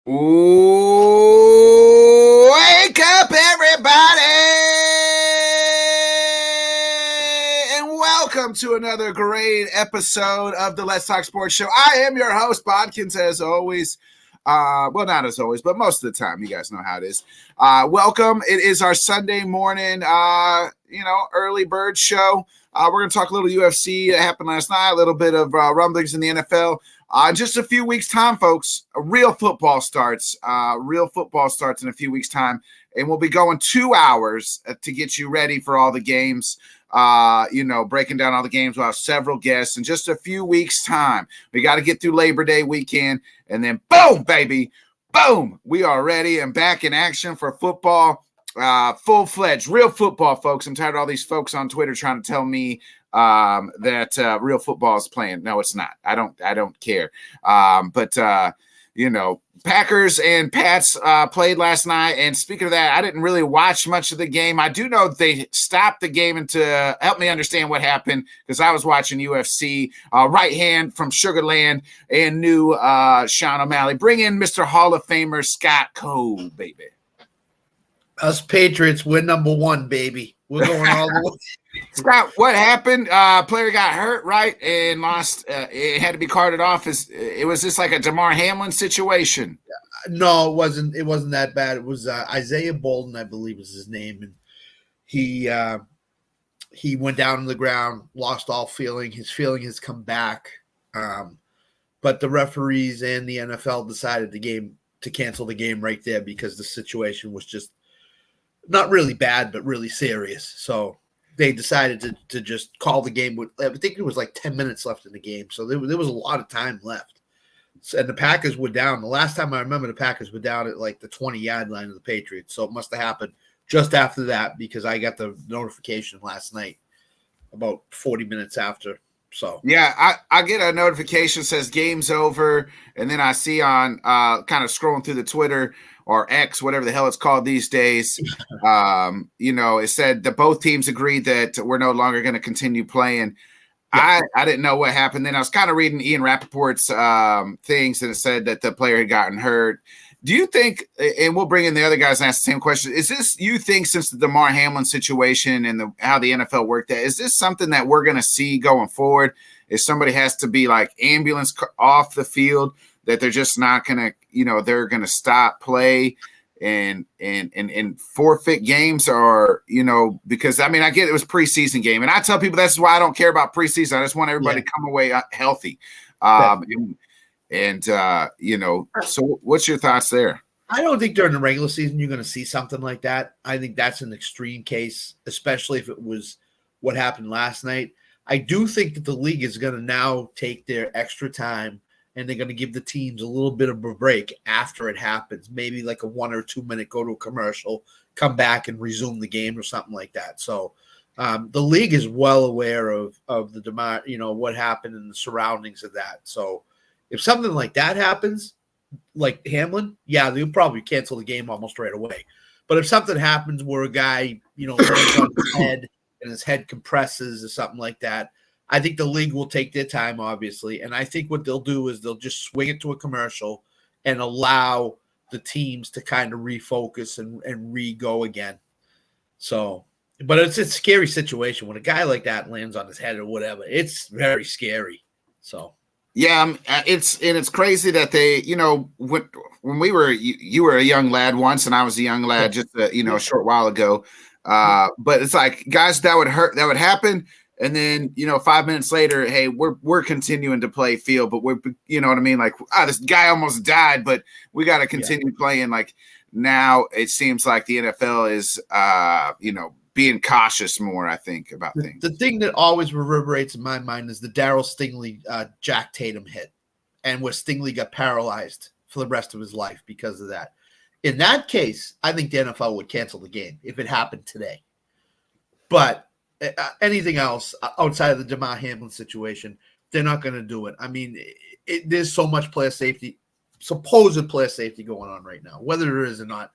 Ooh, wake up, everybody, and welcome to another great episode of the Let's Talk Sports Show. I am your host, Bodkins, as always. Well, not as always, but most of the time. You guys know how it is. Welcome. It is our Sunday morning, early bird show. We're going to talk a little UFC that happened last night, a little bit of rumblings in the NFL. In just a few weeks' time, folks, real football starts. Real football starts in a few weeks' time, and we'll be going 2 hours to get you ready for all the games. Breaking down all the games. We'll have several guests in just a few weeks' time. We got to get through Labor Day weekend, and then boom, baby, boom, we are ready and back in action for football. Full-fledged, real football, folks. I'm tired of all these folks on Twitter trying to tell me that real football is playing. No, it's not. I don't care. Packers and Pats played last night. And speaking of that, I didn't really watch much of the game. I do know they stopped the game and to help me understand what happened because I was watching UFC. Right hand from Sugarland and new Sean O'Malley. Bring in Mr. Hall of Famer Scott Cole, baby. Us Patriots, we're number one, baby. We're going all the way. Scott, what happened? Player got hurt, right, and lost. It had to be carted off. It was just like a Damar Hamlin situation. No, it wasn't. It wasn't that bad. It was Isaiah Bolden, I believe, is his name, and he went down on the ground, lost all feeling. His feeling has come back, but the referees and the NFL decided to cancel the game right there because the situation was just not really bad, but really serious. So they decided to just call the game. I think it was like 10 minutes left in the game. So there was a lot of time left. And the Packers were down. The last time I remember, the Packers were down at like the 20-yard line of the Patriots. So it must have happened just after that because I got the notification last night about 40 minutes after. So yeah, I get a notification says game's over. And then I see on kind of scrolling through the Twitter or X, whatever the hell it's called these days, it said that both teams agreed that we're no longer going to continue playing. Yeah. I didn't know what happened. Then I was kind of reading Ian Rappaport's things, and it said that the player had gotten hurt. Do you think, and we'll bring in the other guys and ask the same question, is this, you think, since the Damar Hamlin situation and how the NFL worked that, is this something that we're going to see going forward? If somebody has to be like ambulance off the field, that they're just not going to, they're going to stop play and forfeit games or, because I get it was preseason game. And I tell people that's why I don't care about preseason. I just want everybody to come away healthy. So what's your thoughts there? I don't think during the regular season you're going to see something like that. I think that's an extreme case, especially if it was what happened last night. I do think that the league is going to now take their extra time and they're going to give the teams a little bit of a break after it happens, maybe like a 1 or 2 minute, go to a commercial, come back and resume the game or something like that. So the league is well aware of the demand, what happened in the surroundings of that. So if something like that happens, like Hamlin, yeah, they'll probably cancel the game almost right away. But if something happens where a guy, lands on his head and his head compresses or something like that, I think the league will take their time, obviously. And I think what they'll do is they'll just swing it to a commercial and allow the teams to kind of refocus and re-go again. So, but it's a scary situation. When a guy like that lands on his head or whatever, it's very scary. So, yeah, it's crazy that they, when we were, you were a young lad once and I was a young lad just, a short while ago. But it's like guys that would happen. And then, 5 minutes later, hey, we're continuing to play field, but we're, you know what I mean? Like, this guy almost died, but we got to continue playing. Like now it seems like the NFL is, being cautious more, I think, about things. The thing that always reverberates in my mind is the Darryl Stingley, Jack Tatum hit, and where Stingley got paralyzed for the rest of his life because of that. In that case, I think the NFL would cancel the game if it happened today. But anything else outside of the Damar Hamlin situation, they're not going to do it. There's so much supposed player safety going on right now. Whether there is or not,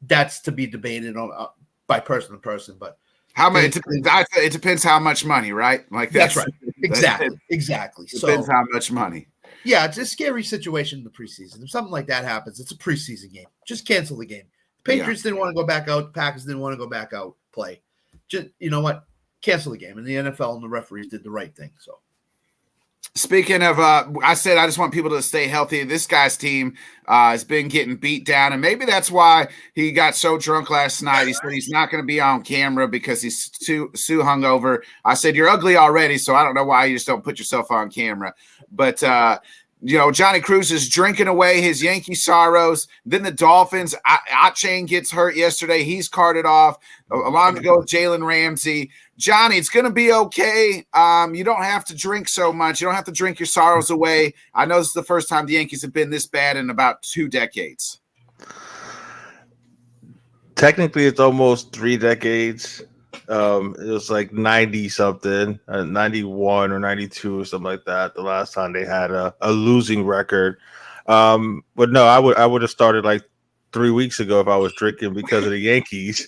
that's to be debated on by person to person. But how much? It depends how much money, right? Like that's right. Exactly. Depends how much money. Yeah, it's a scary situation in the preseason. If something like that happens, it's a preseason game. Just cancel the game. The Patriots didn't want to go back out. The Packers didn't want to go back out, play. Just, you know what? Cancel the game. And the NFL and the referees did the right thing. So, speaking of, I said I just want people to stay healthy. This guy's team has been getting beat down, and maybe that's why he got so drunk last night. He said he's not going to be on camera because he's too hungover. I said, you're ugly already, so I don't know why you just don't put yourself on camera. But Johnny Cruz is drinking away his Yankee sorrows. Then the Dolphins, Chain gets hurt yesterday. He's carted off. Along to go with Jalen Ramsey. Johnny, it's going to be okay. You don't have to drink so much. You don't have to drink your sorrows away. I know this is the first time the Yankees have been this bad in about 2 decades. Technically, it's almost 3 decades. It was like 90-something, 91 or 92 or something like that. The last time they had a losing record. But no, I would have started like 3 weeks ago if I was drinking because of the Yankees.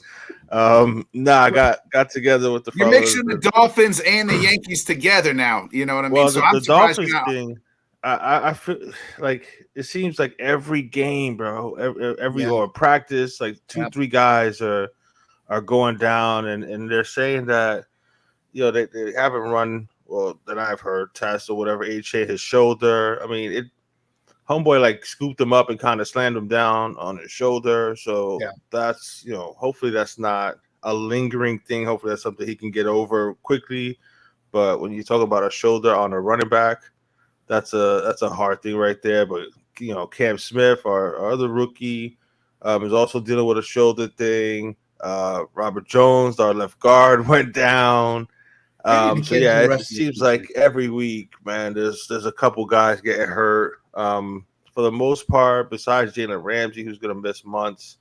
I got together with the You're fellas. mixing the Dolphins and the Yankees together now. You know what I mean? Well, so the Dolphins thing, I feel like it seems like every game, bro, every or practice, like 2-3 guys are going down, and they're saying that they haven't run, well, that I've heard, tests or whatever, HA his shoulder. I mean, homeboy like scooped him up and kind of slammed him down on his shoulder. So that's, hopefully that's not a lingering thing. Hopefully that's something he can get over quickly. But when you talk about a shoulder on a running back, that's a hard thing right there. But Cam Smith, our other rookie, is also dealing with a shoulder thing. Robert Jones, our left guard, went down. It seems like every week, man, there's a couple guys getting hurt. For the most part, besides Jalen Ramsey, who's going to miss months,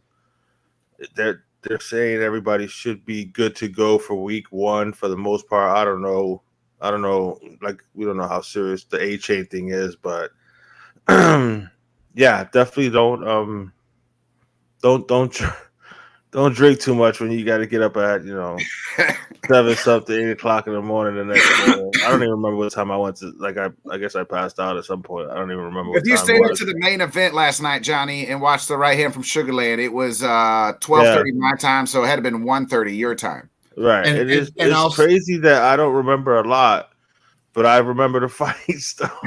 they're saying everybody should be good to go for week 1 for the most part. I don't know. Like, we don't know how serious the A-chain thing is, but definitely don't drink too much when you got to get up at 7-something, 8 o'clock in the morning the next morning. I don't even remember what time I went to. Like, I guess I passed out at some point. I don't even remember. If you stayed up to the main event last night, Johnny, and watched the right hand from Sugarland, it was 12:30 my time, so it had been 1:30 your time. Right. It's crazy that I don't remember a lot, but I remember the fight stuff.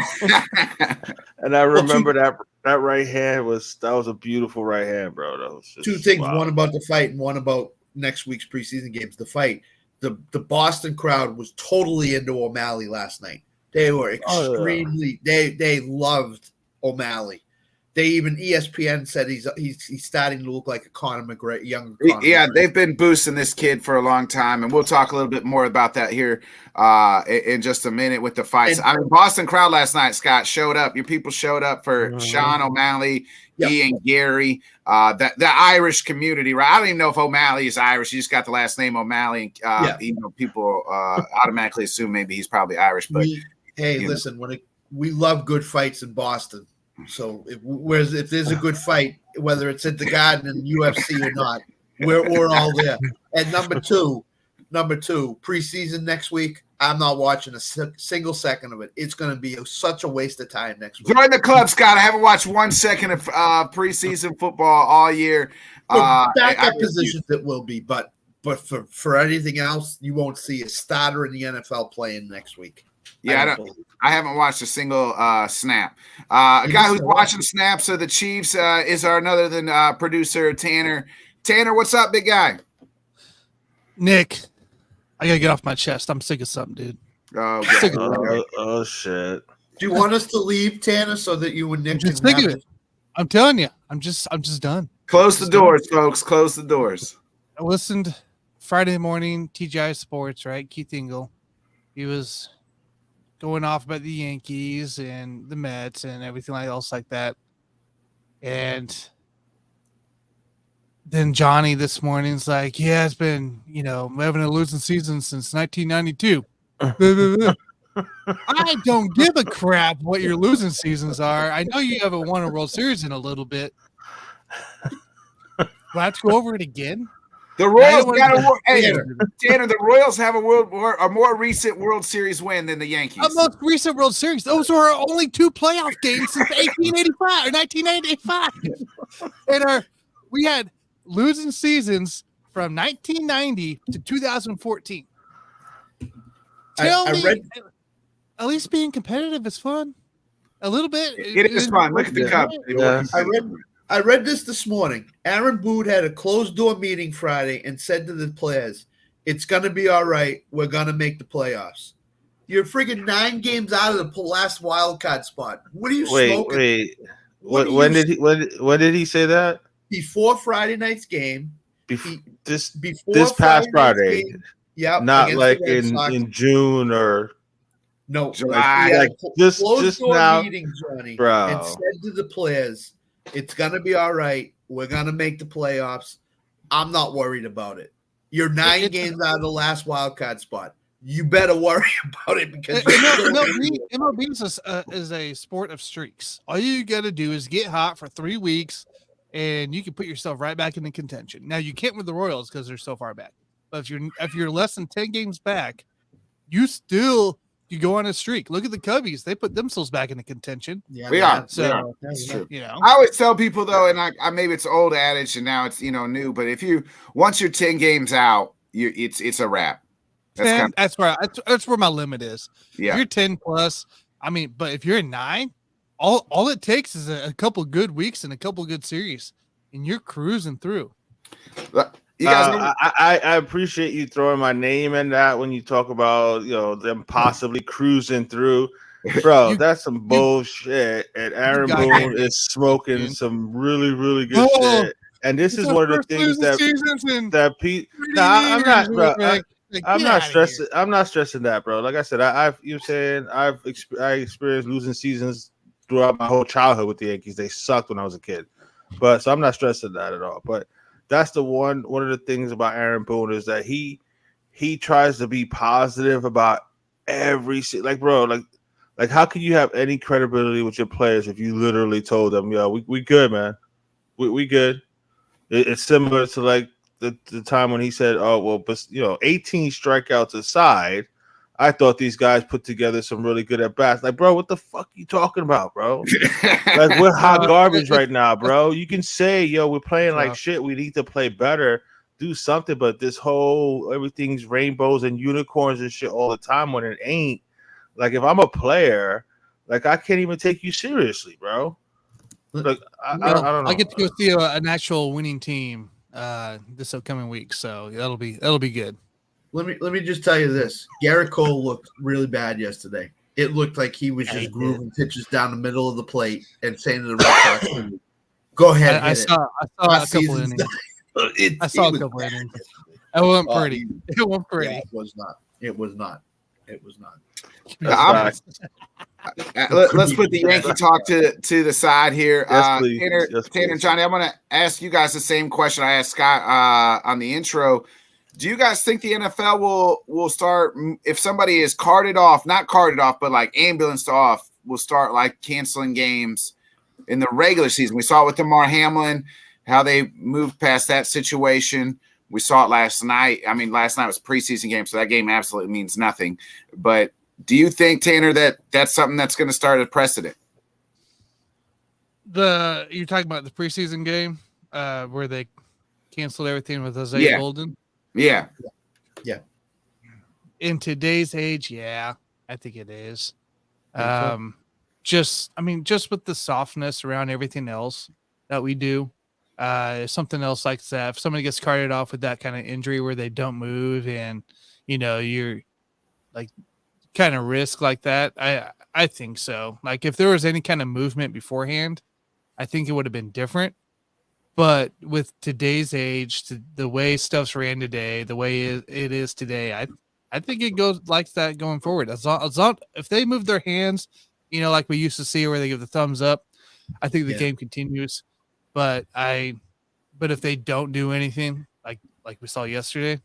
And I remember that right hand was a beautiful right hand, bro. That was just 2 things, one about the fight and one about next week's preseason games. The fight, the Boston crowd was totally into O'Malley last night. They were extremely they loved O'Malley. They even ESPN said he's starting to look like a Conor McGregor, younger Conor McGregor. They've been boosting this kid for a long time, and we'll talk a little bit more about that here in just a minute with the fights. Boston crowd last night, Scott, showed up. Your people showed up for Sean O'Malley, he and Gary, the Irish community, right? I don't even know if O'Malley is Irish. He just got the last name O'Malley. People automatically assume maybe he's probably Irish. But listen, we love good fights in Boston. So if there's a good fight, whether it's at the Garden and UFC or not, we're all there. And number two, preseason next week, I'm not watching a single second of it. It's going to be such a waste of time next week. Join the club, Scott. I haven't watched 1 second of preseason football all year. Backup positions it will be, but for anything else, you won't see a starter in the NFL playing next week. Yeah, I haven't watched a single snap. A guy who's watching snaps of the Chiefs is our another than producer, Tanner. Tanner, what's up, big guy? Nick, I got to get off my chest. I'm sick of something, dude. Oh, shit. Do you want us to leave, Tanner, so that you and Nick can sick of it? I'm telling you, I'm just done. Close the doors, folks. Close the doors. I listened Friday morning, TGI Sports, right? Keith Ingle. He was going off about the Yankees and the Mets and everything else like that. And then Johnny this morning's like, yeah, it's been, we're having a losing season since 1992. I don't give a crap what your losing seasons are. I know you haven't won a World Series in a little bit. Let's go over it again. The Royals got a Tanner. The Royals have a more recent World Series win than the Yankees. A most recent World Series. Those were our only 2 playoff games since 1885 or 1985. And we had losing seasons from 1990 to 2014. Tell me, at least being competitive is fun. A little bit. It is fun. Look at the Cubs. Yeah. I read this morning. Aaron Boone had a closed-door meeting Friday and said to the players, it's going to be all right. We're going to make the playoffs. You're friggin' 9 games out of the last wild card spot. What are you smoking? Wait. When did he say that? Before Friday night's game. This past Friday. Yeah. Not like in June or no July. Like just now, meeting, Johnny, bro. And said to the players, it's going to be all right. We're going to make the playoffs. I'm not worried about it. You're 9 games out of the last wild card spot. You better worry about it because MLB is a sport of streaks. All you got to do is get hot for 3 weeks, and you can put yourself right back into contention. Now, you can't with the Royals because they're so far back. But if you're less than 10 games back, you go on a streak. Look at the Cubbies; they put themselves back into contention. Yeah, we are. That's true. I always tell people though, and I maybe it's old adage, and now it's new. But once you're 10 games out, it's a wrap. That's where my limit is. Yeah, if you're 10 plus. I mean, but if you're in 9, all it takes is a couple good weeks and a couple good series, and you're cruising through. You guys I appreciate you throwing my name in that when you talk about them possibly cruising through, bro. That's some bullshit. And Aaron Boone is smoking some really really good shit. And this is one of the things that Pete. I'm not, bro. I'm not stressing. I'm not stressing that, bro. Like I said, I experienced losing seasons throughout my whole childhood with the Yankees. They sucked when I was a kid, so I'm not stressing that at all. But that's the one of the things about Aaron Boone is that he tries to be positive about every bro, like how can you have any credibility with your players if you literally told them, yo, we good, man, we good. It's similar to like the time when he said, oh well, but 18 strikeouts aside, I thought these guys put together some really good at bats. Like, bro, what the fuck you talking about, bro? Like, we're hot garbage right now, bro. You can say, yo, we're playing like shit. We need to play better, do something. But this whole everything's rainbows and unicorns and shit all the time when it ain't. Like, if I'm a player, like I can't even take you seriously, bro. Like, I don't know. I get to go see an actual winning team this upcoming week, so that'll be good. Let me just tell you this. Garrett Cole looked really bad yesterday. It looked like he was just grooving pitches down the middle of the plate and saying to the Red Sox, go ahead. I saw a couple innings. I saw a couple innings. It wasn't pretty. It wasn't pretty. Yeah, it was not. Let's put the Yankee talk to the side here. Yes, please. Tanner and Johnny, I'm going to ask you guys the same question I asked Scott on the intro. Do you guys think the NFL will start, if somebody is not carded off, but like ambulanced off, will start like canceling games in the regular season? We saw it with DeMar Hamlin, how they moved past that situation. We saw it last night. I mean, last night was a preseason game, so that game absolutely means nothing. But do you think, Tanner, that that's something that's going to start a precedent? You're talking about the preseason game where they canceled everything with Isaiah Bolden? Yeah. In today's age, I think it is. Just with the softness around everything else that we do, something else like that. If somebody gets carted off with that kind of injury where they don't move and you're like kind of risk like that, I think so. Like if there was any kind of movement beforehand, I think it would have been different. But with today's age, the way stuff's ran today, the way it is today, I think it goes like that going forward. As long if they move their hands, like we used to see where they give the thumbs up, I think the game continues. But if they don't do anything like we saw yesterday,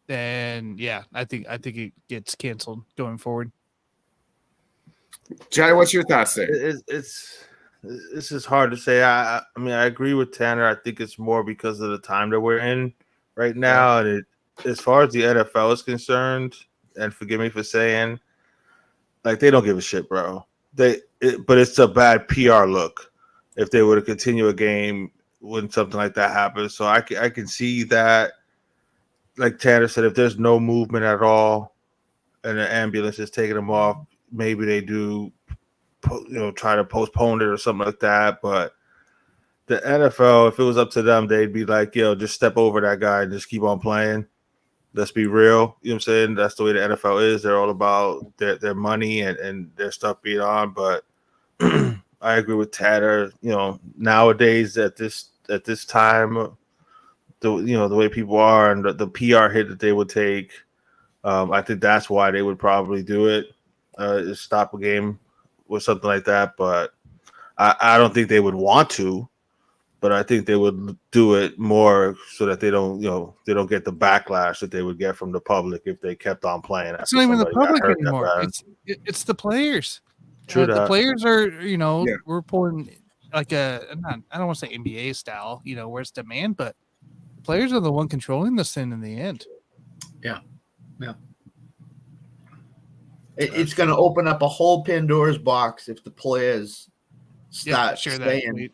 then I think it gets canceled going forward. Johnny, what's your thoughts there? It's just hard to say. I mean, I agree with Tanner. I think it's more because of the time that we're in right now, and as far as the NFL is concerned, and forgive me for saying, like they don't give a shit, bro. But it's a bad PR look if they were to continue a game when something like that happens. So I can see that, like Tanner said, if there's no movement at all and the ambulance is taking them off, maybe they do, try to postpone it or something like that. But the NFL, if it was up to them, they'd be like, yo, just step over that guy and just keep on playing. Let's be real. You know what I'm saying? That's the way the NFL is. They're all about their money and their stuff being on. But I agree with Tanner. Nowadays at this time, the way people are and the PR hit that they would take, I think that's why they would probably do it, is stop a game with something like that. But I don't think they would want to. But I think they would do it more so that they don't get the backlash that they would get from the public if they kept on playing. It's not even the public anymore. It's the players. True the that. players are, we're pulling like I don't want to say NBA style, where it's demand, but players are the one controlling this thing in the end. Yeah. It's going to open up a whole Pandora's box if the players start saying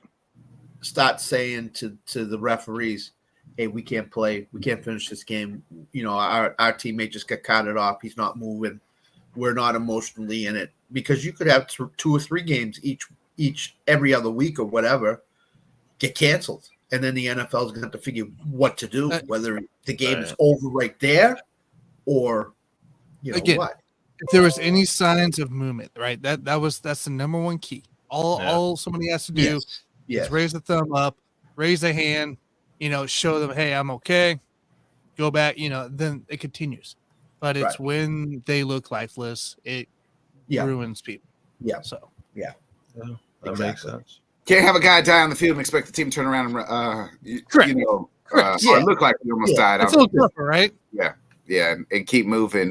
to the referees, hey, we can't play. We can't finish this game. Our teammate just got carted off. He's not moving. We're not emotionally in it. Because you could have 2 or 3 games each every other week or whatever get canceled. And then the NFL is going to have to figure what to do, whether the game is over right there or, again, what. If there was any signs of movement, right, that's the number one key. All somebody has to do is raise a thumb up, raise a hand, show them, hey, I'm okay. Go back, then it continues. But it's when they look lifeless, it ruins people. Yeah. So That makes sense. Can't have a guy die on the field and expect the team to turn around and Correct. Or look like he almost died. That's a little tougher, right? Yeah, and keep moving,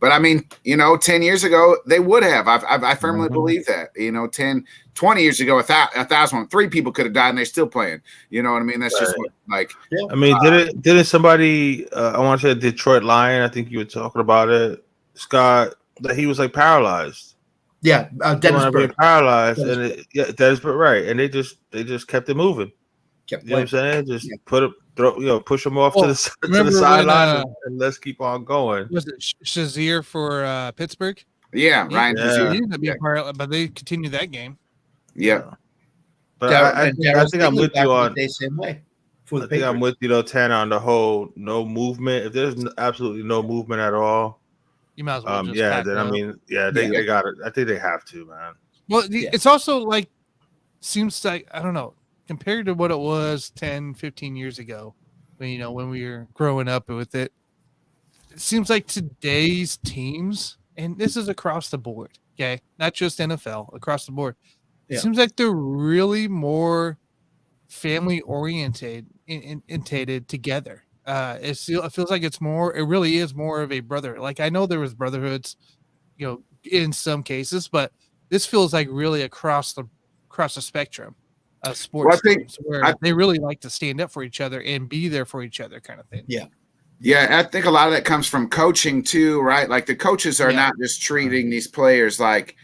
But I mean, 10 years ago, they would have. I firmly believe that. 10, 20 years ago, 1,000, 3 people could have died and they're still playing. You know what I mean? That's just like. I mean, didn't somebody? I want to say Detroit Lion. I think you were talking about it, Scott. That he was like paralyzed. Yeah, Dennis Bird. Paralyzed, Dennis Bird, right? And they just kept it moving. You know what I'm saying? Just push him off to the sideline and let's keep on going. Was it Shazier for Pittsburgh? Yeah, Ryan Shazier. But they continued that game. Yeah. But I think I'm with you on the same way. I think I'm with you though, Tanner, on the whole no movement. If there's absolutely no movement at all, you might as well just they got it. I think they have to, man. Well, it's also like seems like I don't know. Compared to what it was 10, 15 years ago, when we were growing up with it, it seems like today's teams, and this is across the board, okay, not just NFL, across the board. It seems like they're really more family oriented together. It feels like it really is more of a brother. Like I know there was brotherhoods, in some cases, but this feels like really across the spectrum. Sports teams where they really like to stand up for each other and be there for each other kind of thing. Yeah, I think a lot of that comes from coaching too, right? Like the coaches are not just treating these players like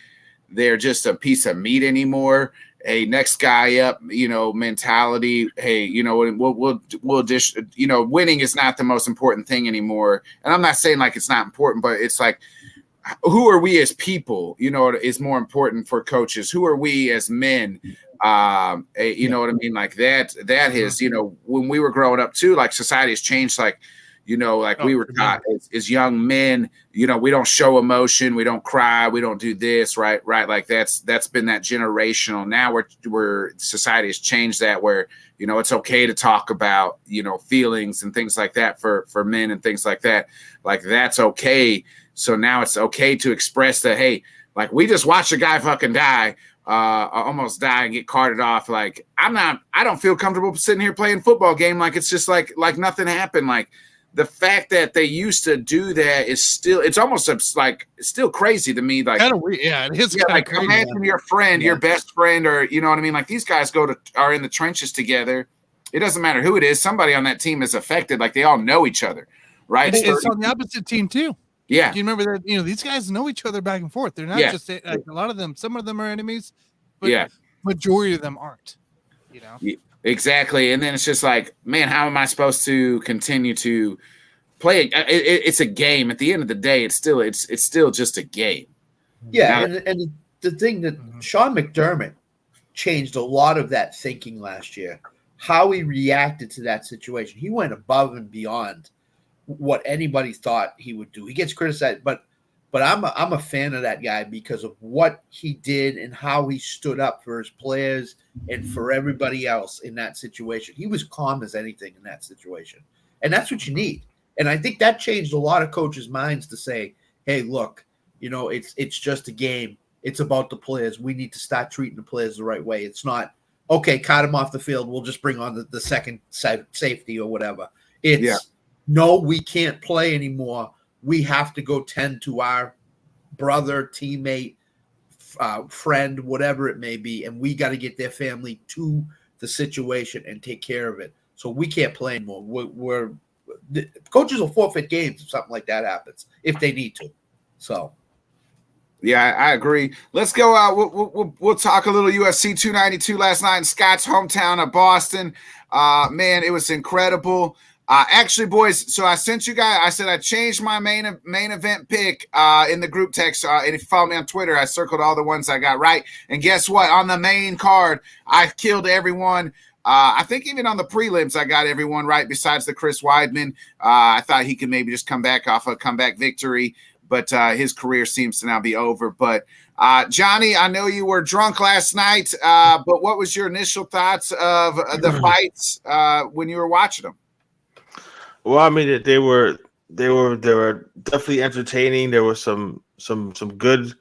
they're just a piece of meat anymore. Hey, next guy up, mentality. Hey, we'll just, winning is not the most important thing anymore. And I'm not saying like it's not important, but it's like, who are we as people? Is more important for coaches. Who are we as men? What I mean? Like that is, when we were growing up too, like society has changed. Like, we were taught as young men, we don't show emotion. We don't cry. We don't do this. Right. Like that's been that generational. Now we're society has changed that where, it's okay to talk about, feelings and things like that for men and things like that. Like that's okay. So now it's okay to express that, hey, like we just watched a guy fucking die, almost die and get carted off. Like I don't feel comfortable sitting here playing football game. Like it's just like nothing happened. Like the fact that they used to do that is it's almost like it's still crazy to me. Like kind of weird. Yeah, it is kind of crazy. Imagine your friend, your best friend, or you know what I mean? Like these guys are in the trenches together it doesn't matter who it is. Somebody on that team is affected. Like they all know each other, right? It's on the opposite team too. Yeah. Do you remember that? These guys know each other back and forth. They're not just like a lot of them. Some of them are enemies, but majority of them aren't. Yeah, exactly. And then it's just like, man, how am I supposed to continue to play? It's a game. At the end of the day, it's still just a game. Yeah, and the thing that Sean McDermott changed a lot of that thinking last year. How he reacted to that situation, he went above and beyond what anybody thought he would do. He gets criticized, but I'm a fan of that guy because of what he did and how he stood up for his players and for everybody else in that situation. He was calm as anything in that situation, and that's what you need. And I think that changed a lot of coaches' minds to say, "Hey, look, it's just a game. It's about the players. We need to start treating the players the right way. It's not." Okay, cut him off the field. We'll just bring on the second safety or whatever. No, we can't play anymore. We have to go tend to our brother, teammate, friend, whatever it may be, and we got to get their family to the situation and take care of it. So we can't play anymore. The coaches will forfeit games if something like that happens if they need to. So. Yeah, I agree. Let's go. We'll talk a little UFC 292 last night in Scott's hometown of Boston. Man, it was incredible. Actually, boys, so I sent you guys. I said I changed my main event pick in the group text. And if you follow me on Twitter, I circled all the ones I got right. And guess what? On the main card, I killed everyone. I think even on the prelims, I got everyone right besides the Chris Weidman. I thought he could maybe just come back off a comeback victory. But his career seems to now be over. But, Johnny, I know you were drunk last night, but what was your initial thoughts of the fights when you were watching them? Well, I mean, they were definitely entertaining. There were some good,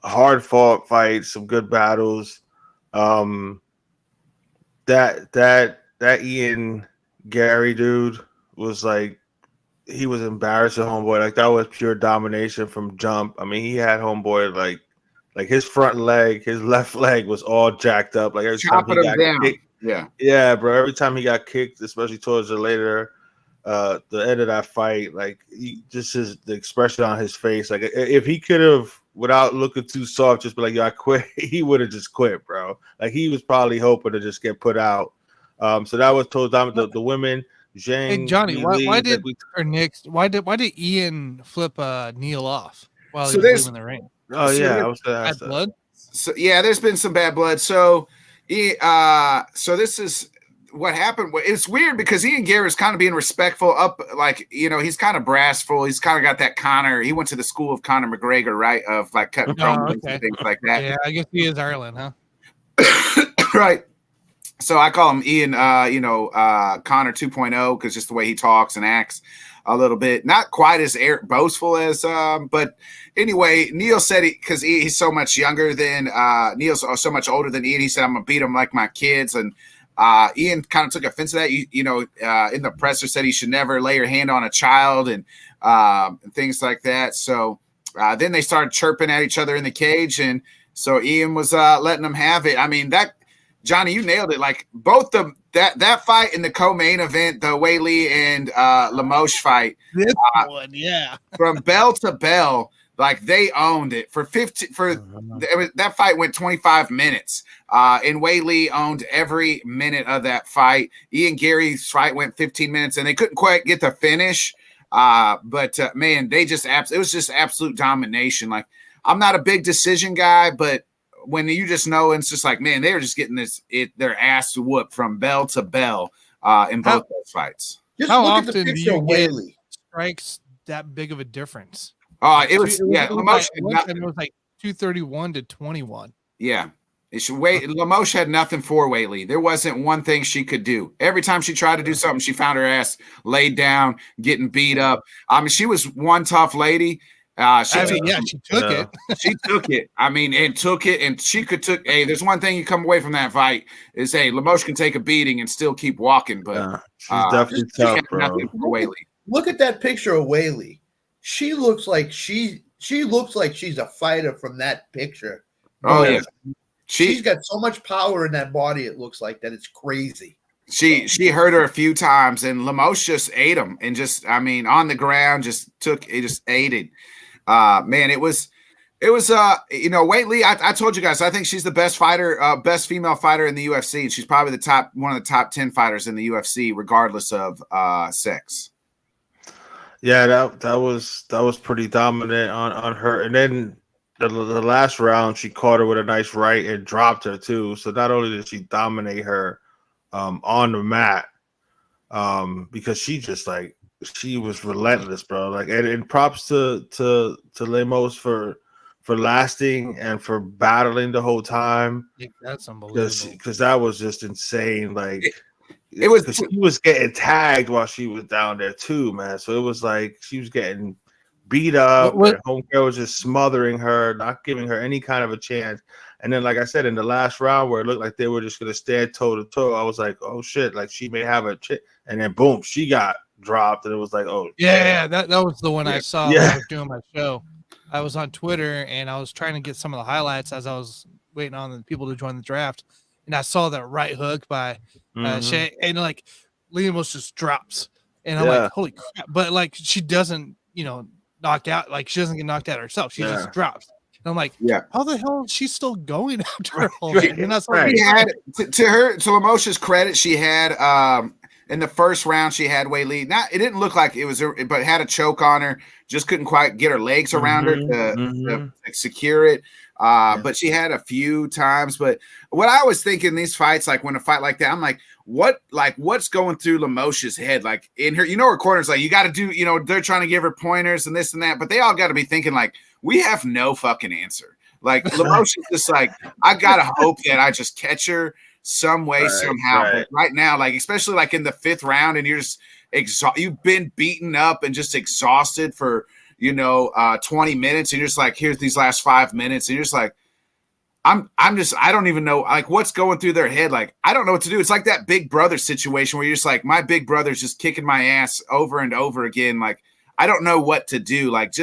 hard-fought fights, some good battles. That Ian Gary dude was like, he was embarrassing homeboy. Like that was pure domination from jump. I mean, he had homeboy like his front leg, his left leg was all jacked up. Like every time he got kicked, yeah, bro. Every time he got kicked, especially towards the end of that fight, like the expression on his face. Like if he could have, without looking too soft, just be like, "Yo, I quit," he would have just quit, bro. Like he was probably hoping to just get put out. So that was told the women. Zhang, hey Johnny, why did Ian flip Neil off while he was leaving the ring? Oh yeah, I was gonna ask bad blood. So yeah, there's been some bad blood. So this is what happened. It's weird because Ian Gary is kind of being respectful he's kind of brassful. He's kind of got that Conor. He went to the school of Conor McGregor, right? Of like cutting promos and things like that. Yeah, I guess he is Ireland, huh? Right. So I call him Ian, Connor 2.0 because just the way he talks and acts a little bit, not quite as boastful as, but anyway, Neil said because he's so much younger than Neil's so much older than Ian. He said, I'm going to beat him like my kids. And Ian kind of took offense to that. In the presser said he should never lay your hand on a child and things like that. So then they started chirping at each other in the cage. And so Ian was letting them have it. I mean, Johnny, you nailed it. Like both that fight in the co-main event, the Weili and Limoges fight. This one, yeah. From bell to bell, like they owned it that fight went 25 minutes. And Weili owned every minute of that fight. Ian Gary's fight went 15 minutes, and they couldn't quite get the finish. But man, it was just absolute domination. Like I'm not a big decision guy, but when you just know, it's just like, man, they were just getting their ass whooped from bell to bell in both those fights. Just how look often at the do you get Weili strikes that big of a difference? It was like 231 to 21. Yeah. Limoges had nothing for Weili. There wasn't one thing she could do. Every time she tried to do something, she found her ass laid down, getting beat up. I mean, she was one tough lady. She took it. She took it. I mean, and took it, and she could took. Hey, there's one thing you come away from that fight is, hey, Limoges can take a beating and still keep walking, but she's definitely tough, bro. Look at that picture of Weili. She looks like she's a fighter from that picture. Oh yeah, she's got so much power in that body. It looks like that. It's crazy. She hurt her a few times, and Lemos just ate him, and just on the ground just ate it. Man, it was Wei Lee. I told you guys, I think she's the best female fighter in the UFC, and she's probably one of the top 10 fighters in the UFC, regardless of sex. Yeah, that was pretty dominant on her, and then the last round she caught her with a nice right and dropped her too. So not only did she dominate her on the mat, because she was relentless, bro. Like, and props to Lemos for lasting and for battling the whole time. That's unbelievable. Because that was just insane. Like, it was because she was getting tagged while she was down there too, man. So it was like she was getting beat up. Homegirl was just smothering her, not giving her any kind of a chance. And then, like I said, in the last round where it looked like they were just gonna stand toe to toe, I was like, oh shit, like she may have a chip. And then boom, she got dropped, and it was like, oh yeah, that was the one I saw when Yeah. I was doing my show. I was on Twitter and I was trying to get some of the highlights as I was waiting on the people to join the draft, and I saw that right hook by Shay, and like Lemos just drops, and I'm like, holy crap! But like she doesn't, knock out, like she doesn't get knocked out herself. She just drops. And I'm like, how the hell is she still going after all that? And that's right. To Lemos's credit, she had in the first round she had Wei Lee. It didn't look like it was, but had a choke on her. Just couldn't quite get her legs around her to secure it. But she had a few times. But what I was thinking these fights, like when a fight like that, I'm like, what's going through Lemos's head? Like in her, her corner's like, you got to do, they're trying to give her pointers and this and that, but they all got to be thinking like, we have no fucking answer. Like Lemos is just like, I gotta hope that I just catch her some way, somehow. Right. But right now, like especially like in the 5th round, and you're just you've been beaten up and just exhausted for 20 minutes, and you're just like, here's these last 5 minutes, and you're just like, I don't even know like what's going through their head. Like I don't know what to do. It's like that Big Brother situation where you're just like, my big brother's just kicking my ass over and over again. Like I don't know what to do. Like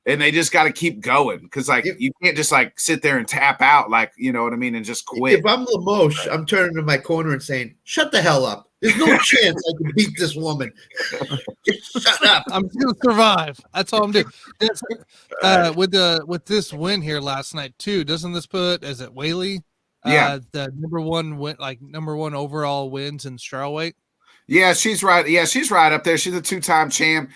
and they just got to keep going because, like, you can't just like sit there and tap out, like, you know what I mean, and just quit. If I'm Lemos, I'm turning to my corner and saying, "Shut the hell up! There's no chance I can beat this woman. Shut up! I'm gonna survive." That's all I'm doing. With this win here last night too, doesn't this put Wei Lee? The number one overall wins in strawweight. Yeah, she's right. Yeah, she's right up there. She's a 2-time champ.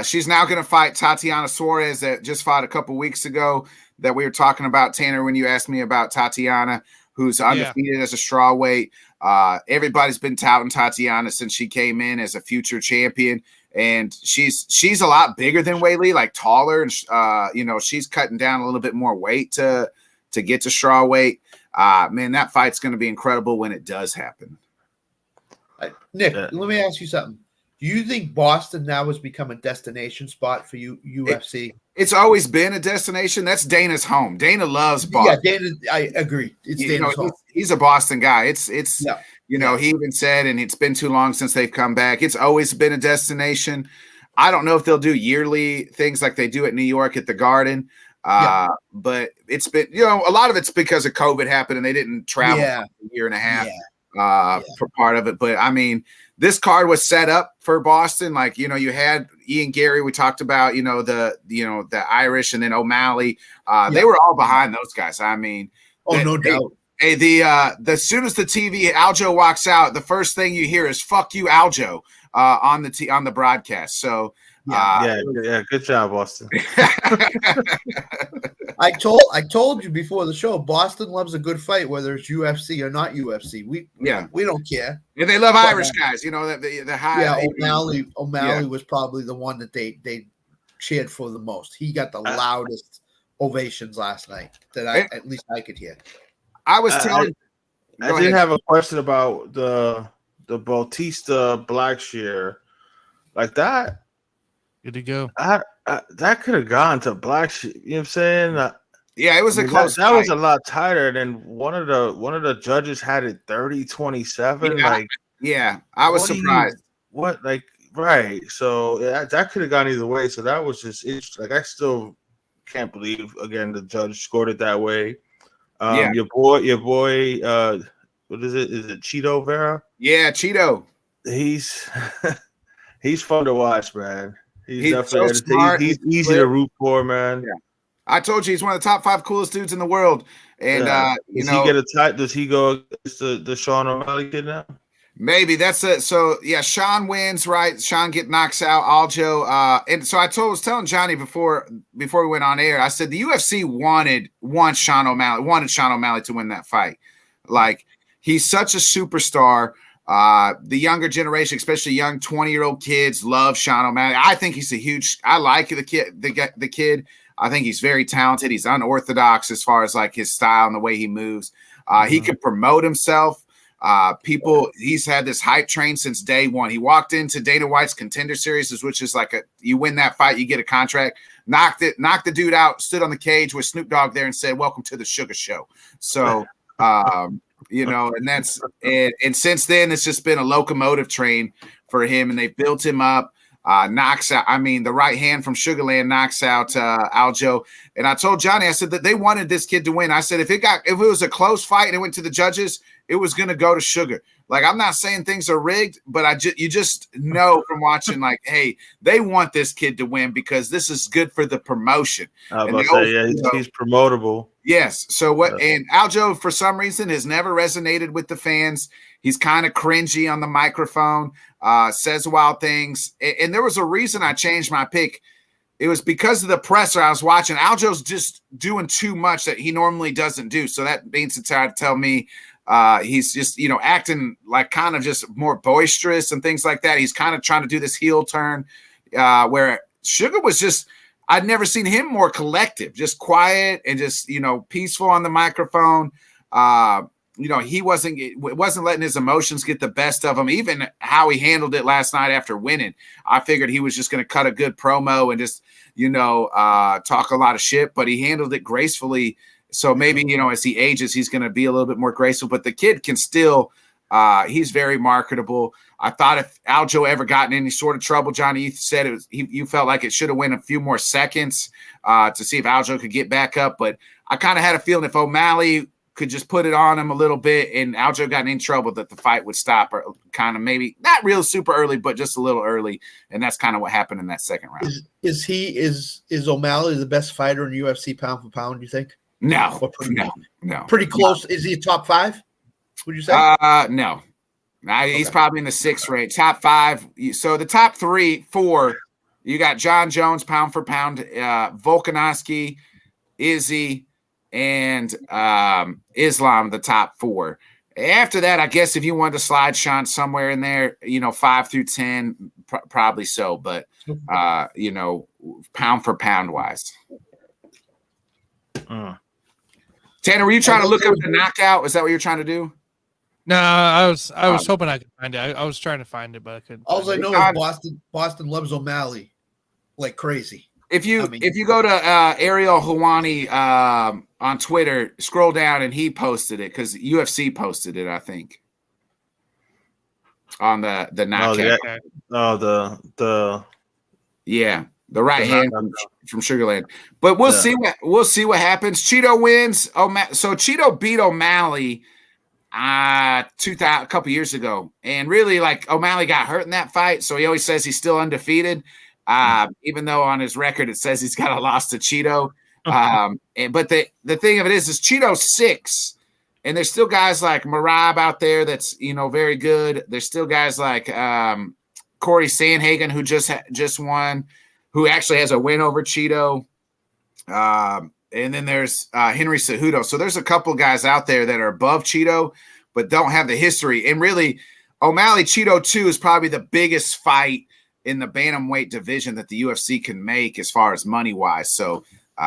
She's now going to fight Tatiana Suarez that just fought a couple weeks ago that we were talking about, Tanner, when you asked me about Tatiana, who's undefeated as a strawweight. Everybody's been touting Tatiana since she came in as a future champion, and she's a lot bigger than Wei Lee, like taller, and she's cutting down a little bit more weight to get to strawweight. Man, that fight's going to be incredible when it does happen. Nick, let me ask you something. Do you think Boston now has become a destination spot for you, UFC? It's always been a destination. That's Dana's home. Dana loves Boston. Yeah, Dana, I agree. It's Dana's home. He's a Boston guy. He even said, and it's been too long since they've come back. It's always been a destination. I don't know if they'll do yearly things like they do at New York at the Garden. But it's been, a lot of it's because of COVID happened and they didn't travel for a year and a half. For part of it, but I mean, this card was set up for Boston. Like you had Ian Gary. We talked about the Irish, and then O'Malley. They were all behind those guys. I mean, no doubt. As soon as the TV Aljo walks out, the first thing you hear is "fuck you, Aljo" on the broadcast. So. Good job, Boston. I told you before the show, Boston loves a good fight, whether it's UFC or not UFC. We don't care. And they love Irish guys, the high. Yeah, O'Malley was probably the one that they cheered for the most. He got the loudest ovations last night that at least I could hear. I was telling. I did have a question about the Bautista Blackshear, like that. Good to go. That could have gone to Blackshear. You know what I'm saying? It was a close. That was a lot tighter than one of the judges had it 30-27. I was surprised. Right? So that could have gone either way. So that was just like I still can't believe again the judge scored it that way. Your boy what is it? Is it Cheeto Vera? Yeah, Cheeto. He's he's fun to watch, man. He's definitely so smart. he's easy to root for, man. Yeah. I told you he's one of the top 5 coolest dudes in the world. And does he get a tight? Does he go against the Sean O'Malley kid now? Maybe that's it. So yeah, Sean wins, right? Sean knocks out Aljo. And so I was telling Johnny before we went on air, I said the UFC wanted Sean O'Malley to win that fight. Like, he's such a superstar. The younger generation, especially young 20-year-old kids, love Sean O'Malley. I think he's I like the kid. I think he's very talented. He's unorthodox as far as like his style and the way he moves. He could promote himself. He's had this hype train since day one. He walked into Dana White's Contender Series, which is like you win that fight, you get a contract. Knocked the dude out, stood on the cage with Snoop Dogg there and said, "Welcome to the Sugar Show." So, and since then it's just been a locomotive train for him, and they built him up. Knocks out. I mean, the right hand from Sugarland knocks out Aljo. And I told Johnny, I said that they wanted this kid to win. I said if it was a close fight and it went to the judges, it was going to go to Sugar. Like, I'm not saying things are rigged, but you just know from watching, like, hey, they want this kid to win because this is good for the promotion. I was about to say, yeah, he's promotable. Yes. So what? Yeah. And Aljo, for some reason, has never resonated with the fans. He's kind of cringy on the microphone, says wild things. And there was a reason I changed my pick. It was because of the presser I was watching. Aljo's just doing too much that he normally doesn't do. So that means it's hard to tell me he's just, acting like kind of just more boisterous and things like that. He's kind of trying to do this heel turn where Sugar was just, I'd never seen him more collective, just quiet and just, peaceful on the microphone. He wasn't letting his emotions get the best of him. Even how he handled it last night after winning, I figured he was just going to cut a good promo and just, talk a lot of shit, but he handled it gracefully. So maybe, as he ages, he's going to be a little bit more graceful, but the kid can still, he's very marketable. I thought if Aljo ever got in any sort of trouble, Johnny, you said you felt like it should have went a few more seconds to see if Aljo could get back up. But I kind of had a feeling if O'Malley could just put it on him a little bit and Aljo got in trouble, that the fight would stop, or kind of maybe not real super early, but just a little early. And that's kind of what happened in that second round. Is O'Malley the best fighter in UFC pound for pound, do you think? No. Pretty close. No. Is he a top 5? Would you say? No. He's probably in the 6th range. Top 5. So the top 4, you got John Jones, pound for pound, Volkanovski, Izzy, and Islam, the top 4. After that, I guess if you wanted to slide Sean somewhere in there, 5 through 10, probably so. But, pound for pound wise. Tanner, were you trying to look up the knockout? Is that what you're trying to do? No, I was hoping I could find it. I was trying to find it, but I couldn't. All I know is Boston loves O'Malley like crazy. If you go to Ariel Helwani on Twitter, scroll down and he posted it because UFC posted it, I think. On the knockout. The right hand from Sugarland. But we'll see what happens. Cheeto wins. So Cheeto beat O'Malley a couple years ago. And really, like, O'Malley got hurt in that fight, so he always says he's still undefeated. Even though on his record it says he's got a loss to Cheeto. But the thing of it is Cheeto's 6. And there's still guys like Marab out there that's, very good. There's still guys like Corey Sandhagen, who just won, who actually has a win over Cheeto. And then there's Henry Cejudo. So there's a couple guys out there that are above Cheeto, but don't have the history. And really, O'Malley Cheeto 2 is probably the biggest fight in the bantamweight division that the UFC can make as far as money-wise. So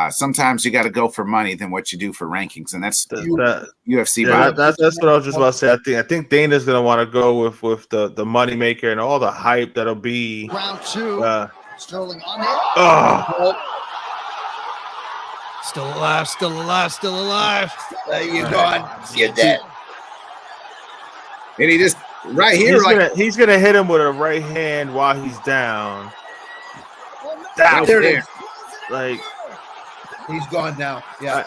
sometimes you got to go for money than what you do for rankings. And that's UFC. Yeah, that's what I was just about to say. I think Dana's going to want to go with the money maker and all the hype that'll be. Round 2. Sterling on it. Still alive. You're gone. You're dead. And he just right here, he's gonna hit him with a right hand while he's down. There it is. Like, he's gone now. Yeah.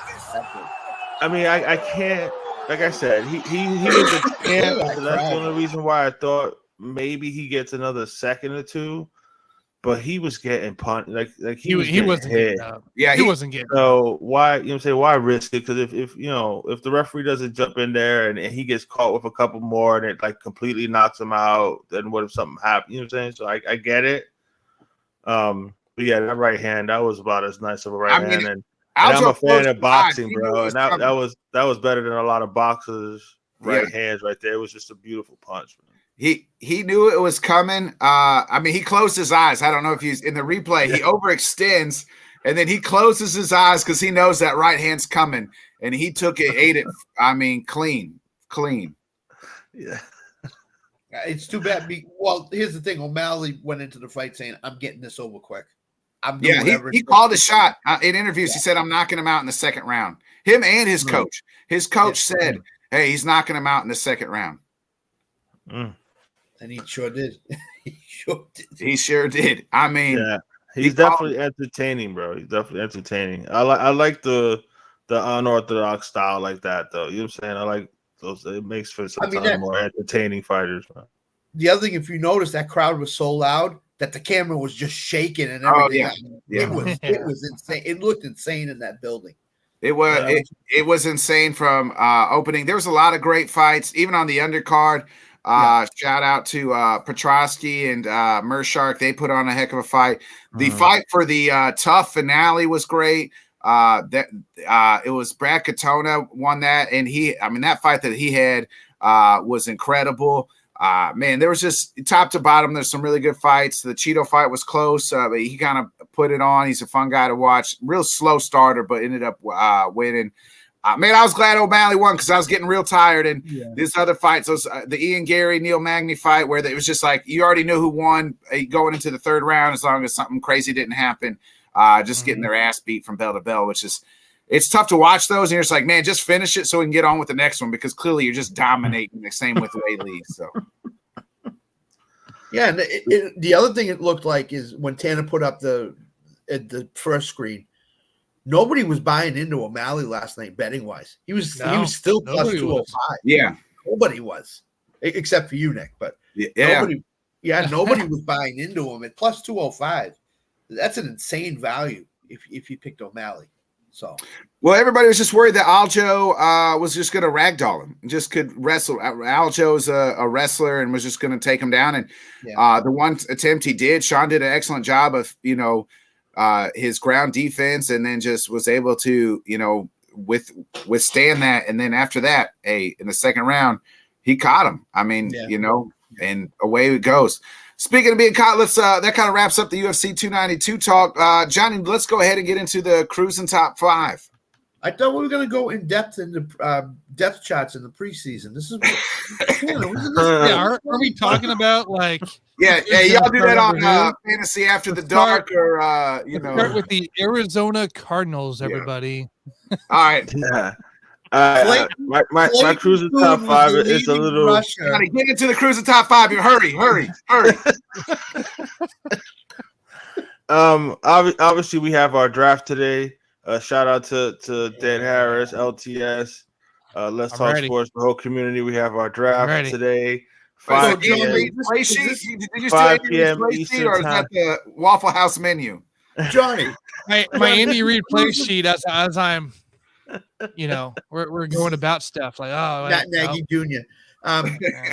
I mean, I can't. like I said, he was a champ, that so that's the crowd. only reason why I thought maybe he gets another second or two. But he was getting punched, like he was getting wasn't hit. getting up. Yeah, He wasn't getting up. So why, you know what I'm saying, why risk it? Because if the referee doesn't jump in there and he gets caught with a couple more and it like completely knocks him out, then what if something happens? You know what I'm saying? So I get it. But yeah, that right hand, that was about as nice of a right hand. And I'm a fan of boxing, bro. And that was better than a lot of boxers' right hands right there. It was just a beautiful punch, man. He knew it was coming. I mean, he closed his eyes. I don't know if he's in the replay. He overextends, and then he closes his eyes because he knows that right hand's coming, and he ate it. I mean, clean. Yeah, It's too bad. Well, here's the thing: O'Malley went into the fight saying, "I'm getting this over quick." He called a shot in interviews. Yeah. He said, "I'm knocking him out in the second round." Him and his coach. His coach said, "Hey, he's knocking him out in the second round." And he sure did. He sure did. I mean, yeah, he's definitely entertaining, bro. He's definitely entertaining. I like the unorthodox style like that, though. You know what I'm saying? I like those. It makes for sometimes more entertaining fighters, man. The other thing, if you notice, that crowd was so loud that the camera was just shaking and everything. It was insane. It looked insane in that building. It was insane from opening. There was a lot of great fights, even on the undercard. Shout out to Petrosky and Mershark. They put on a heck of a fight. The fight for the tough finale was great. It was Brad Katona won that, and that fight that he had was incredible. Man, there was just top to bottom. There's some really good fights. The Cheeto fight was close, but he kind of put it on. He's a fun guy to watch. Real slow starter, but ended up winning. Man, I was glad O'Malley won because I was getting real tired. And this other fight, so the Ian Gary, Neil Magny fight, where it was just like you already knew who won going into the third round as long as something crazy didn't happen. Just getting their ass beat from bell to bell, which is it's tough to watch those. And you're just like, man, just finish it so we can get on with the next one because clearly you're just dominating. The same with Lee. So. Yeah, and the other thing it looked like is when Tanner put up the first screen, nobody was buying into O'Malley last night betting wise. He was still plus 205. Yeah, nobody was except for you, Nick. But nobody was buying into him at plus 205. That's an insane value if you picked O'Malley. So, well, everybody was just worried that Aljo was just going to ragdoll him, just could wrestle. Aljo's a wrestler and was just going to take him down. And the one attempt he did, Sean did an excellent job of, his ground defense, and then just was able to, withstand that. And then after that, in the second round, he caught him. I mean, and away it goes. Speaking of being caught, that kind of wraps up the UFC 292 talk. Johnny, let's go ahead and get into the cruising top 5. I thought we were going to go in depth in the depth charts in the preseason. This is are we talking about like? Yeah, y'all do that on Fantasy After the Dark, or Start with the Arizona Cardinals, everybody. All right. Yeah. My cruising top 5 is a little. Johnny, get into the cruising top 5. Hurry. Obviously, we have our draft today. Shout out to Dan Harris, LTS, Let's Talk Sports, the whole community. We have our draft today. 5 p.m. Did you still 5 p.m. Eastern or is that the Waffle House menu? Johnny, my Andy Reid play sheet as I'm. We're going about stuff like Matt Nagy Jr.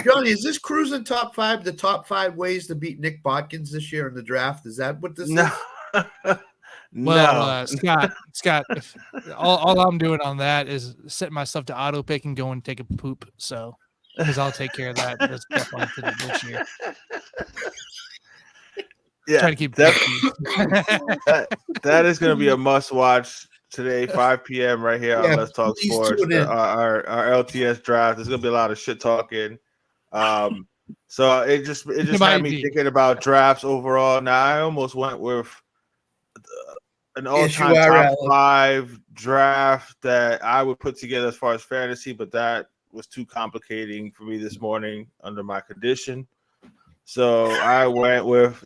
Johnny, is this cruising top 5 the top 5 ways to beat Nick Botkins this year in the draft? Is that what this is? Well, Scott, all I'm doing on that is setting myself to auto pick and go and take a poop. So, because I'll take care of that. That's definitely this year. Yeah, try to keep that is going to be a must watch today, 5 p.m. right here on Let's Talk Sports. Our LTS draft. There's going to be a lot of shit talking. So it just had me thinking about drafts overall. Now I almost went with an all-time top 5 draft that I would put together as far as fantasy, but that was too complicating for me this morning under my condition. So I went with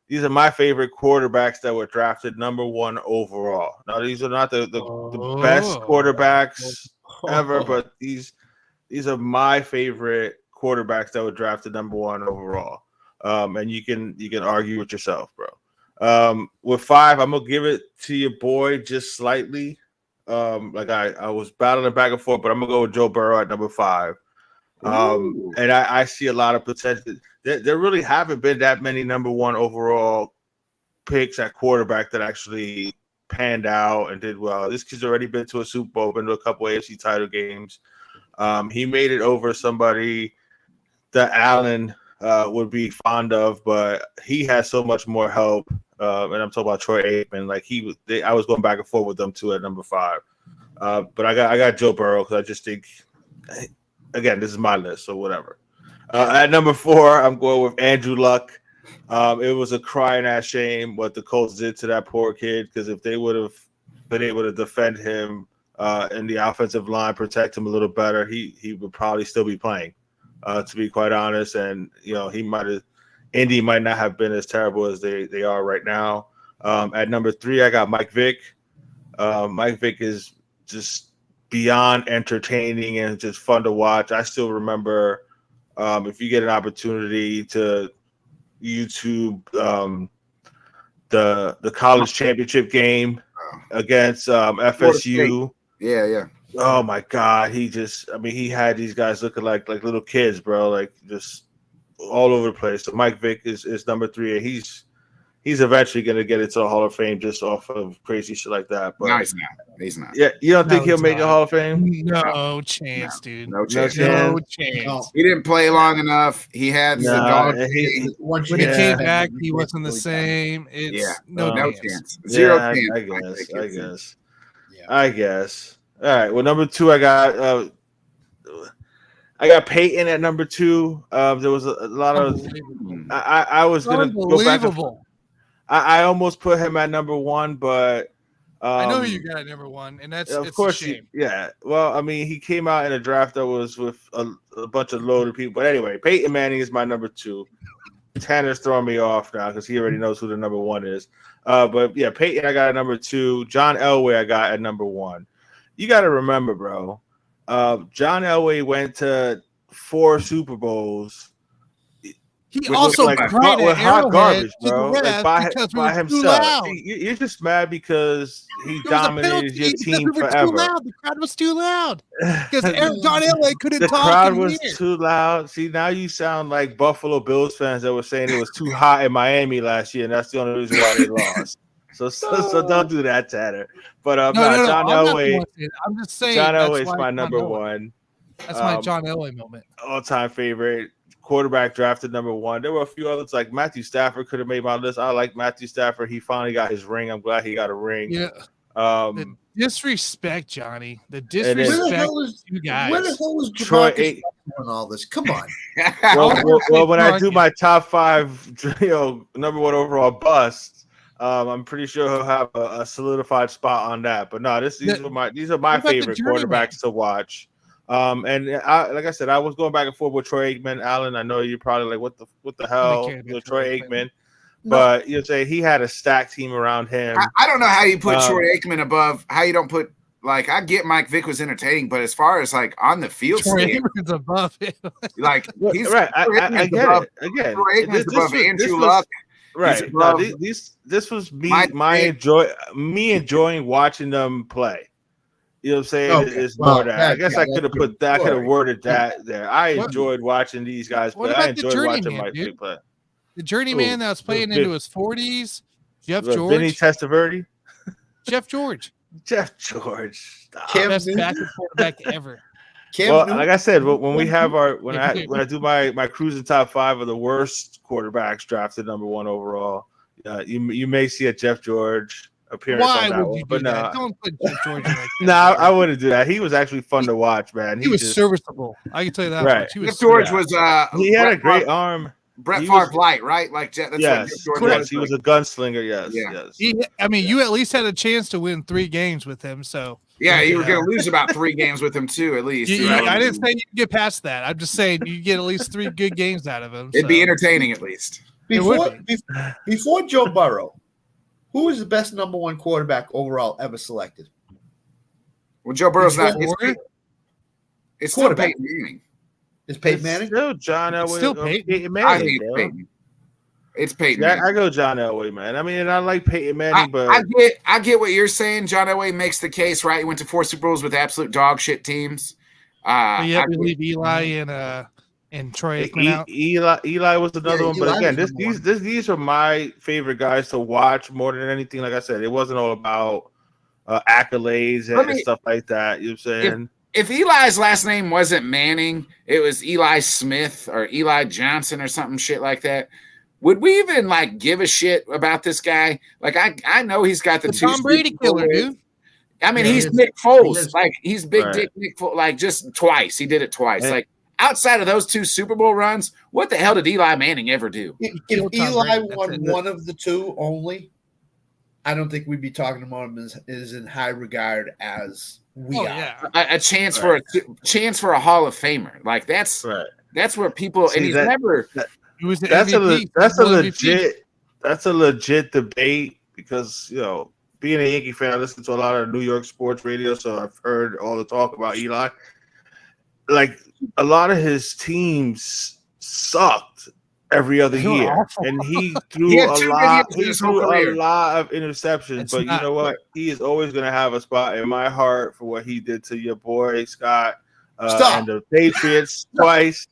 these are my favorite quarterbacks that were drafted number 1 overall. Now, these are not the best quarterbacks ever, but these are my favorite quarterbacks that were drafted number 1 overall. And you can argue with yourself, bro. With 5, I'm gonna give it to your boy just slightly. Like I was battling back and forth, but I'm gonna go with Joe Burrow at number 5. And I see a lot of potential. There really haven't been that many number 1 overall picks at quarterback that actually panned out and did well. This kid's already been to a Super Bowl, been to a couple AFC title games. He made it over somebody that Allen would be fond of, but he has so much more help. And I'm talking about Troy Aikman. Like I was going back and forth with them too at number 5. But I got Joe Burrow because I just think, again, this is my list, so whatever. At number 4, I'm going with Andrew Luck. It was a crying ass shame what the Colts did to that poor kid, because if they would have been able to defend him in the offensive line, protect him a little better, he would probably still be playing, to be quite honest. And Indy might not have been as terrible as they are right now. At number 3, I got Mike Vick. Mike Vick is just beyond entertaining and just fun to watch. I still remember, if you get an opportunity to YouTube the college championship game against FSU. Yeah. Oh my God, he had these guys looking like little kids, bro, like just all over the place. So Mike Vick is number 3, and he's eventually going to get into the Hall of Fame just off of crazy shit like that. But no, he's not. Yeah, you don't think he'll make a Hall of Fame? No chance, dude. No chance. No chance. He didn't play long enough. He had when he came back, he wasn't the same. It's no chance. Zero chance. I guess. All right. Well, number 2, I got Peyton at number 2. There was a lot of. I was gonna go back. I almost put him at number 1, but I know who you got at number 1, and that's of course. Well, I mean, he came out in a draft that was with a bunch of loaded people. But anyway, Peyton Manning is my number 2. Tanner's throwing me off now because he already knows who the number 1 is. But yeah, Peyton I got at number 2. John Elway I got at number 1. You got to remember, bro. John Elway went to 4 Super Bowls. He also cried at hot garbage, bro. By himself. You're just mad because he dominated your team forever. The crowd was too loud because John Elway couldn't talk. The crowd was too loud. See, now you sound like Buffalo Bills fans that were saying it was too hot in Miami last year, and that's the only reason why they lost. So don't do that, Tanner. But John Elway. I'm just saying. John Elway's my number 1. That's my John Elway moment. All-time favorite. Quarterback drafted number 1. There were a few others, like Matthew Stafford could have made my list. I like Matthew Stafford. He finally got his ring. I'm glad he got a ring. Yeah. The disrespect, Johnny. The disrespect, you guys. Where the hell was Troy on all this? Come on. well, when I do my top 5, number 1 overall busts, I'm pretty sure he'll have a solidified spot on that. But no, these are my favorite quarterbacks to watch. And like I said, I was going back and forth with Troy Aikman. Alan, I know you're probably like, what the hell, Troy Aikman? But you say he had a stacked team around him. I don't know how you put Troy Aikman above. How you don't put I get Mike Vick was entertaining, but as far as on the field, Troy Aikman's above him. He's right. I get it. Again, Troy Aikman's above Andrew Luck. Right. This was me enjoying watching them play. You know what I'm saying? Okay. It's more that. I guess I could have put that. I could have worded that there. I enjoyed watching these guys play. I enjoyed watching Mike Vick play. The journeyman that was playing into his 40s, Jeff George. Vinny Testaverde. Jeff George. Best backup quarterback ever. Like I said, when we have when I do my cruising top 5 of the worst quarterbacks drafted number 1 overall, you may see a Jeff George appearance. Why on that would you do that? Don't put Jeff George in like that. I wouldn't do that. He was actually fun to watch, man. He was serviceable. I can tell you that. Right. Jeff George was he had a great arm. Brett Favre light, right? That's yes, he was a gunslinger. Yes. You at least had a chance to win 3 games with him. So you were going to lose about 3 games with him too, at least. I didn't say you could get past that. I'm just saying you get at least 3 good games out of him. It'd be entertaining at least. Before Joe Burrow, who was the best number 1 quarterback overall ever selected? Well, Joe Burrow's not. It's still Peyton Manning. Is Peyton It's Manning? still John Elway. still or Peyton. Manning, I think bro. Peyton. It's Peyton. Yeah, I go John Elway, man. I mean, I like Peyton Manning, but I get what you're saying. John Elway makes the case, right? He went to 4 Super Bowls with absolute dog shit teams. But yet we leave Eli and Troy Aikman out. Eli was another one, but Eli again, these are my favorite guys to watch more than anything. Like I said, it wasn't all about accolades and stuff like that. You know what I'm saying? If Eli's last name wasn't Manning, it was Eli Smith or Eli Johnson or something shit like that, would we even like give a shit about this guy? Like I know he's got the Tom Brady killer, dude. I mean, he's Nick Foles. Like he's big dick Nick Foles. Like just twice, he did it twice. Like outside of those 2 Super Bowl runs, what the hell did Eli Manning ever do? If Eli won one of the 2 only, I don't think we'd be talking about him as in high regard as we are. Yeah. A chance for a Hall of Famer. Like that's where people. And he's never. That's a legit debate because being a Yankee fan, I listen to a lot of New York sports radio, so I've heard all the talk about Eli. Like a lot of his teams sucked every other year, and he threw a lot of interceptions. But you know what? He is always going to have a spot in my heart for what he did to your boy Scott and the Patriots twice.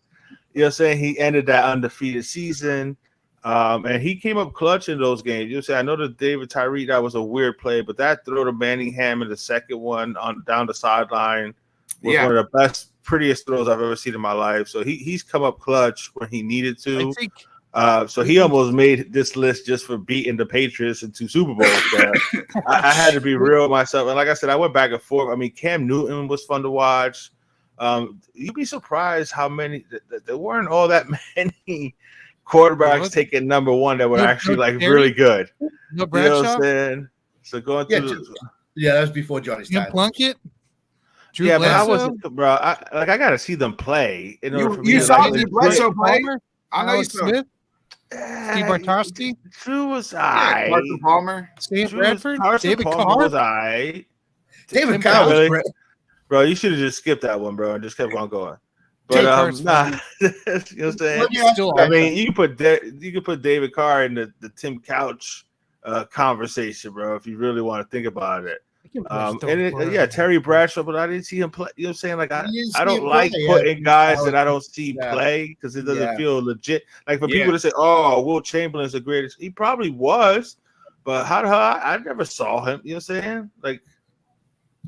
You know what I'm saying? He ended that undefeated season. And he came up clutch in those games. You know what I'm saying? I know that David Tyree, that was a weird play, but that throw to Manningham in the second one on down the sideline was one of the prettiest throws I've ever seen in my life. So he's come up clutch when he needed to. So he almost made this list just for beating the Patriots in 2 Super Bowls. But I had to be real with myself. And like I said, I went back and forth. I mean, Cam Newton was fun to watch. You'd be surprised how many there weren't all that many quarterbacks taking number 1 that were actually really good. No Bradshaw? You know what I'm saying? So going through that was before Johnny's time. Plunkett? But I wasn't, bro. I got to see them play. You saw Drew Bledsoe play? I know you saw Smith? Steve Bartowski? Drew was I. Carson Palmer? Sam Bradford? David Carr was I. David Carr was great. Bro, you should have just skipped that one, bro, and just kept on going. But you know what I'm saying? I mean, you could put David Carr in the Tim Couch conversation, bro, if you really want to think about it. Terry Bradshaw, but I didn't see him play. You know what I'm saying? Like I don't like putting guys that I don't see play because it doesn't feel legit. Like for people to say, "Oh, Will Chamberlain's the greatest," he probably was, but how the hell I never saw him. You know what I'm saying? Like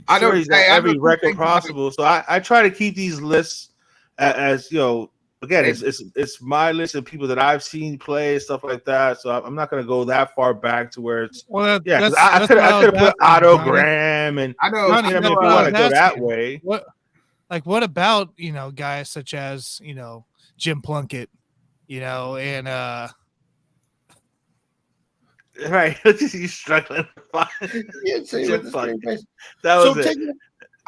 I know he's got every record possible. So I try to keep these lists as again, it's my list of people that I've seen play and stuff like that. So I'm not going to go that far back to where it's I could have put Otto Graham and I know if you want to go that way. What about guys such as Jim Plunkett, and right? He's struggling to find Jim Plunkett. That was it.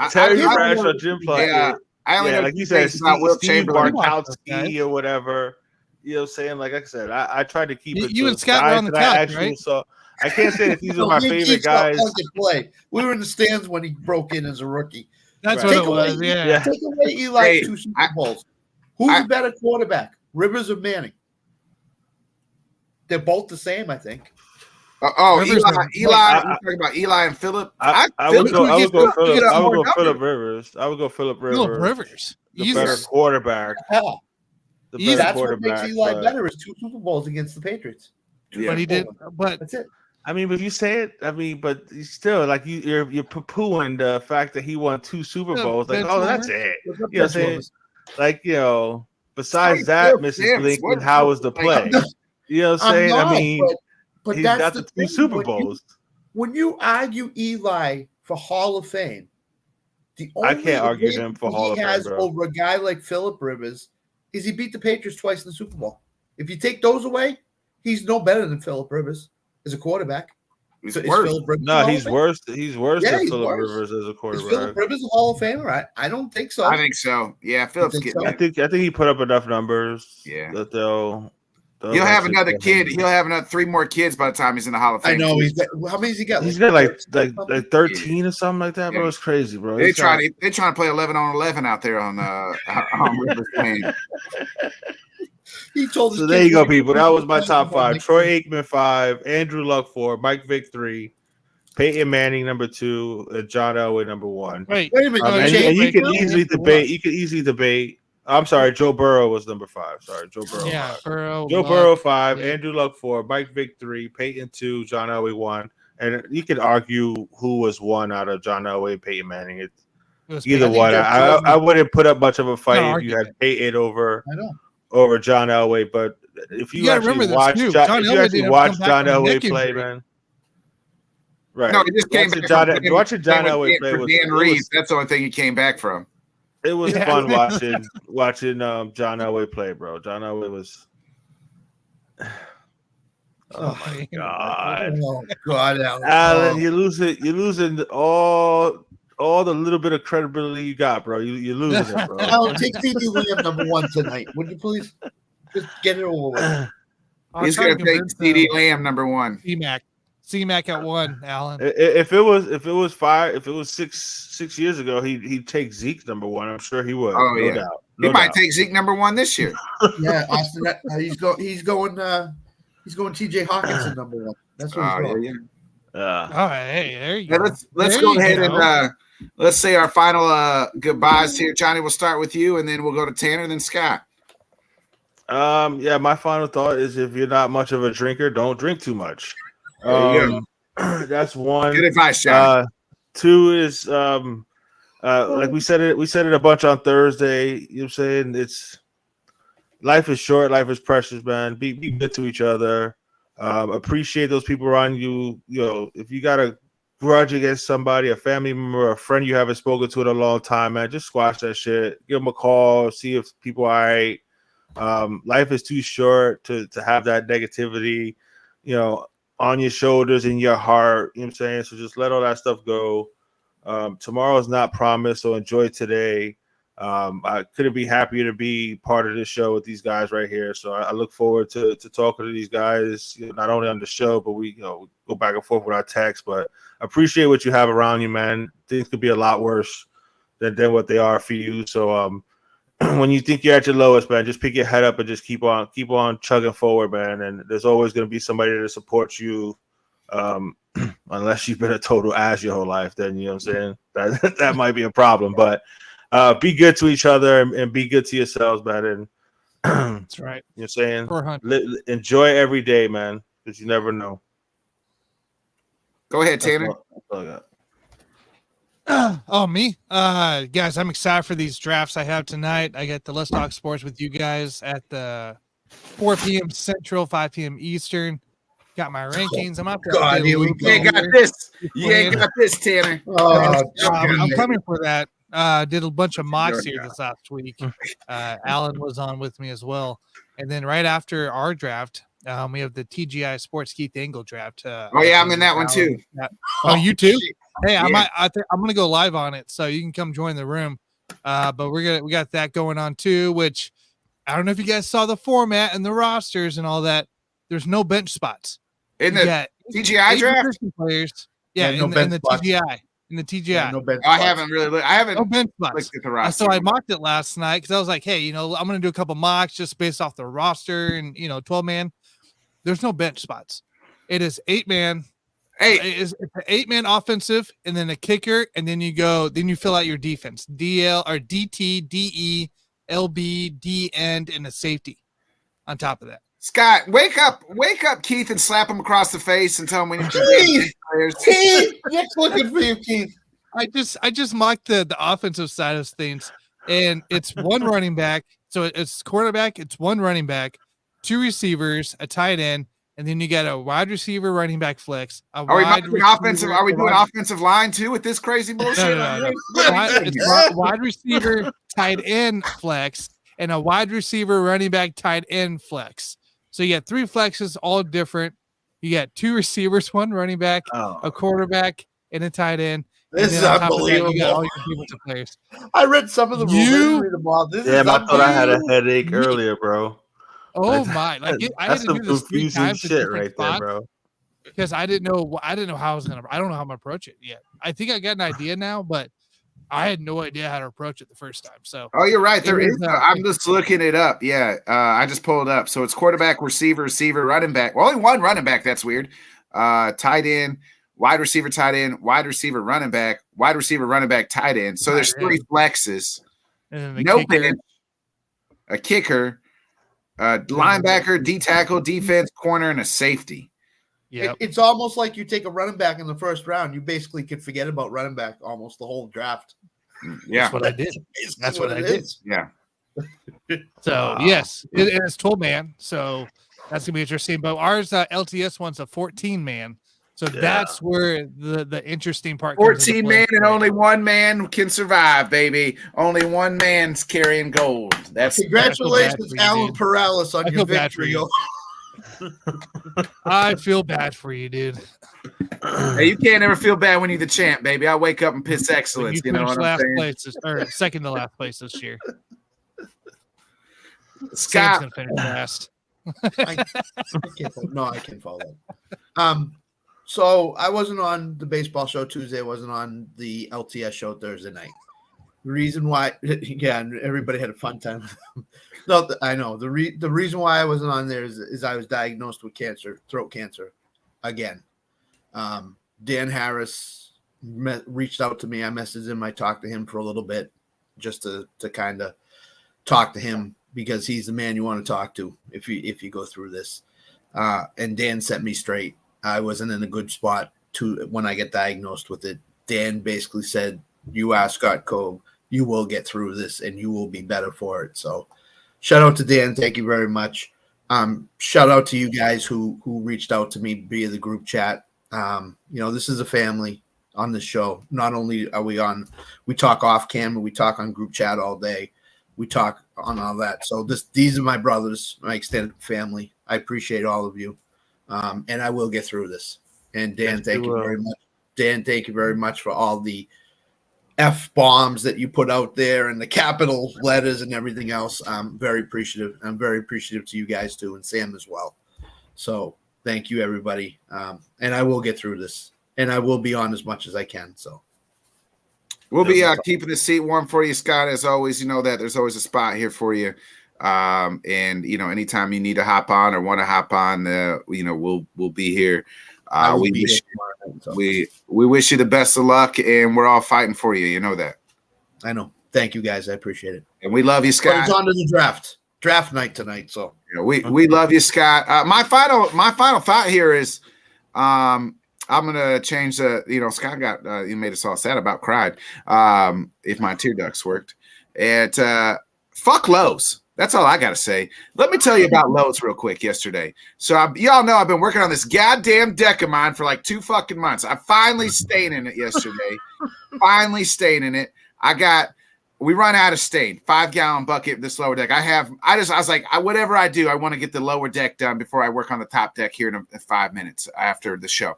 Terry Bradshaw, Jim Plunkett. Yeah. I only know like you said, Steve Bartowski or whatever. You know what I'm saying? Like I said, I tried to keep it. You and Scott were on the couch, right? So I can't say that these are my favorite guys. We were in the stands when he broke in as a rookie. That's what it was. Yeah. Take away Eli's 2 Super Bowls. Who's a better quarterback, Rivers or Manning? They're both the same, I think. Eli. You're talking about Eli and Phillip. I would go Phillip Rivers. I would go Phillip Rivers. The better quarterback. That's what makes Eli better is 2 Super Bowls against the Patriots. But he did. But that's it. I mean, but you say it. But still, like you're poo-pooing the fact that he won 2 Super Bowls. Like, that's it. You know what I'm saying? Like, besides that, Mrs. Lincoln, how was the play? You know what I'm saying? I mean. But he's that's got the 2 Super Bowls. When you argue Eli for Hall of Fame, I can't argue him for Hall of Fame. He has over a guy like Phillip Rivers is he beat the Patriots twice in the Super Bowl. If you take those away, he's no better than Phillip Rivers as a quarterback. He's worse. He's worse. He's worse than Phillip Rivers as a quarterback. Is Phillip Rivers a Hall of Famer? I don't think so. I think so. Yeah, Phillip's getting. I think he put up enough numbers. Yeah. That they'll. He'll have another kid. He'll have another 3 more kids by the time he's in the Hall of Fame. I know he's got. How many's he got? He's got like 13 or something like that, bro. It's crazy, bro. They're trying to play 11 on 11 out there on Rivers Lane. He told us. So there you go, people. That was my top 5. Troy Aikman 5, Andrew Luck 4, Mike Vick 3, Peyton Manning number 2, John Elway number 1. Wait And a minute. you can easily debate. I'm sorry, Joe Burrow was number 5. Sorry, Joe Burrow. Yeah, 5. Joe Burrow 5, Andrew Luck 4, Mike Vick 3, Peyton 2, John Elway 1. And you could argue who was 1 out of John Elway and Peyton Manning. It's either one. I wouldn't put up much of a fight if you had Peyton over John Elway. But if you actually watch John Elway play, man. Right. No, he just came back watching John Elway play with Dan Reeves. That's the only thing he came back from. It was fun watching John Elway play, bro. John Elway was. Oh my God! Oh God, Alan, you're losing all the little bit of credibility you got, bro. You're losing it, bro. Alan, take CD Lamb number 1 tonight, would you please? Just get it over with. He's going to take CD Lamb number 1. C-Mac at 1, Alan. If it was 6 years ago, he'd take Zeke number 1. I'm sure he would. Oh, no doubt. He might take Zeke number 1 this year. Yeah, Austin. He's going TJ Hawkinson number 1. That's what he's going. Yeah. All right, hey, there you go. Let's go ahead and let's say our final goodbyes here. Johnny, we'll start with you, and then we'll go to Tanner, and then Scott. Yeah, my final thought is if you're not much of a drinker, don't drink too much. That's 1. Good advice, Johnny. 2 is like we said it a bunch on Thursday. You know what I'm saying? It's life is short, life is precious, man. Be good to each other. Appreciate those people around you. You know, if you got a grudge against somebody, a family member, a friend you haven't spoken to in a long time, man, just squash that shit. Give them a call, see if people are all right. Life is too short to have that negativity, on your shoulders, in your heart. You know what I'm saying? So just let all that stuff go. Tomorrow's not promised, so enjoy today. I couldn't be happier to be part of this show with these guys right here. So I look forward to talking to these guys, not only on the show, but we go back and forth with our texts. But appreciate what you have around you, man. Things could be a lot worse than what they are for you. So when you think you're at your lowest, man, just pick your head up and just keep on chugging forward, man. And there's always going to be somebody to support you. Unless you've been a total ass your whole life, then you know what I'm saying? That might be a problem. But be good to each other and be good to yourselves, man. And that's right. You know what I'm saying? Enjoy every day, man, because you never know. Go ahead, Tanner. That's all I got. Me? Guys, I'm excited for these drafts I have tonight. I get the Let's Talk Sports with you guys at the 4 p.m. Central, 5 p.m. Eastern. Got my rankings. I'm up there. You ain't got this. You ain't got this, Tanner. I'm coming for that. Did a bunch of mocks here this last week. Alan was on with me as well. And then right after our draft, we have the TGI Sports Keith Engel draft. I'm in that one too. Oh, you too? Hey, I'm gonna go live on it, so you can come join the room. But we got that going on too, which I don't know if you guys saw the format and the rosters and all that. There's no bench spots in the TGI draft. Players, in the TGI. In the TGI. No bench I haven't really looked. I haven't no bench spots. looked at the roster. So I mocked it last night because I was like, hey, I'm going to do a couple mocks just based off the roster and, 12-man. There's no bench spots. It is 8-man. It's an 8-man offensive and then a kicker. And then you fill out your defense. DL or DT, DE, LB, D end, and a safety on top of that. Scott, wake up, Keith, and slap him across the face and tell him we need Keith, Nick's looking for you, Keith. I just mocked the offensive side of things, and it's one running back. So it's quarterback, it's one running back, 2 receivers, a tight end, and then you got a wide receiver, running back flex. Are we doing offensive line too with this crazy bullshit? No. It's wide receiver, tight end flex, and a wide receiver, running back, tight end flex. So you got 3 flexes, all different. You got 2 receivers, 1 running back, a quarterback, and a tight end. This is unbelievable. You got all your defensive players. I read some of the rules. I thought I had a headache earlier, bro. Oh my! Like I had That's to some do this 3 confusing times in shit different right there, spots bro. because I didn't know how I was gonna. I don't know how I'm gonna approach it yet. I think I got an idea now, but I had no idea how to approach it the first time. So Oh, you're right. There it is. was, I'm just looking it up. Yeah, I just pulled it up. So it's quarterback, receiver, running back. Well, only one running back. That's weird. Tight end, wide receiver, tight end, wide receiver, running back, wide receiver, running back, tight end. So there's Tight 3 flexes. and then the No kicker. bench, a kicker, linebacker, D tackle, defense, corner, and a safety. Yep. It's almost like you take a running back in the first round. You basically could forget about running back almost the whole draft. Yeah, That's what I did. That's what I did. yeah. So yes, it is 12 man. So that's gonna be interesting. But ours LTS one's a 14 man. So that's where the interesting part. 14 man and only one man can survive, baby. Only one man's carrying gold. That's Congratulations, Alan Perales, on I your feel bad for victory. you. I feel bad for you, dude. Hey, you can't ever feel bad when you're the champ, baby. I wake up and piss When excellence. you You know finished what I'm last saying? place or second to last place this year. Sam's Scott, gonna finish last. I can't follow that. So I wasn't on the baseball show Tuesday. I wasn't on the LTS show Thursday night. The reason why, and everybody had a fun time. No, I know the reason why I wasn't on there is I was diagnosed with cancer, throat cancer, again. Dan Harris reached out to me. I messaged him. I talked to him for a little bit, just to kind of talk to him because he's the man you want to talk to if you go through this. And Dan set me straight. I wasn't in a good spot when I get diagnosed with it. Dan basically said, "You ask Scott Cove, you will get through this and you will be better for it." So shout out to Dan. Thank you very much. Shout out to you guys who reached out to me via the group chat. This is a family on the show. Not only are we talk off camera, we talk on group chat all day. We talk on all that. So these are my brothers, my extended family. I appreciate all of you. And I will get through this. And Dan, thank you very much. Dan, thank you very much for all the F-bombs that you put out there and the capital letters and everything else. I'm very appreciative. I'm very appreciative to you guys too, and Sam as well. So thank you, everybody. And I will get through this. And I will be on as much as I can. So we'll be keeping the seat warm for you, Scott. As always, you know that there's always a spot here for you. And anytime you need to hop on or want to hop on, we'll be here. We wish you the best of luck, and we're all fighting for you. You know that. I know. Thank you, guys. I appreciate it. And we love you, Scott. But it's on to the draft night tonight. So we love you, Scott. My final thought here is, I'm gonna change the. Scott got you made us all sad about cried. If my tear ducts worked, and fuck Lowe's. That's all I got to say. Let me tell you about Lowe's real quick yesterday. So y'all know I've been working on this goddamn deck of mine for like 2 fucking months. I finally stayed in it yesterday. We run out of stain, 5-gallon bucket, this lower deck. I was like, whatever I do, I want to get the lower deck done before I work on the top deck here in 5 minutes after the show.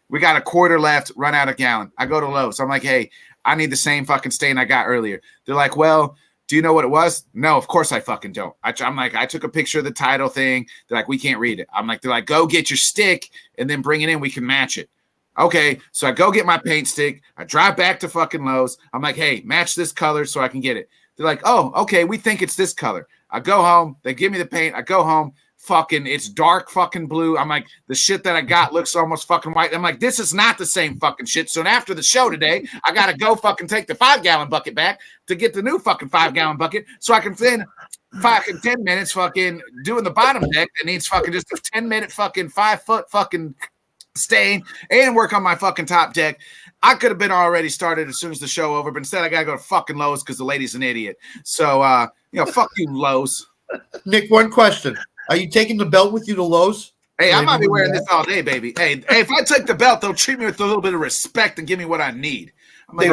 We got a quarter left, run out of gallon. I go to Lowe's. I'm like, hey, I need the same fucking stain I got earlier. They're like, well, do you know what it was? No, of course I fucking don't. I'm like, I took a picture of the title thing. They're like, we can't read it. They're like, go get your stick and then bring it in. We can match it. Okay, so I go get my paint stick. I drive back to fucking Lowe's. I'm like, hey, match this color so I can get it. They're like, oh, okay, we think it's this color. I go home. They give me the paint. I go home. Fucking, it's dark fucking blue. I'm like, the shit that I got looks almost fucking white. I'm like, this is not the same fucking shit. So after the show today, I got to go fucking take the 5-gallon bucket back to get the new fucking 5-gallon bucket so I can spend fucking 10 minutes fucking doing the bottom deck that needs fucking just a 10-minute fucking 5-foot fucking stain and work on my fucking top deck. I could have been already started as soon as the show over, but instead I got to go to fucking Lowe's because the lady's an idiot. So, fuck you, Lowe's. Nick, one question. Are you taking the belt with you to Lowe's? Hey, I might be wearing this all day, baby. Hey, if I take the belt, they'll treat me with a little bit of respect and give me what I need. I'm like,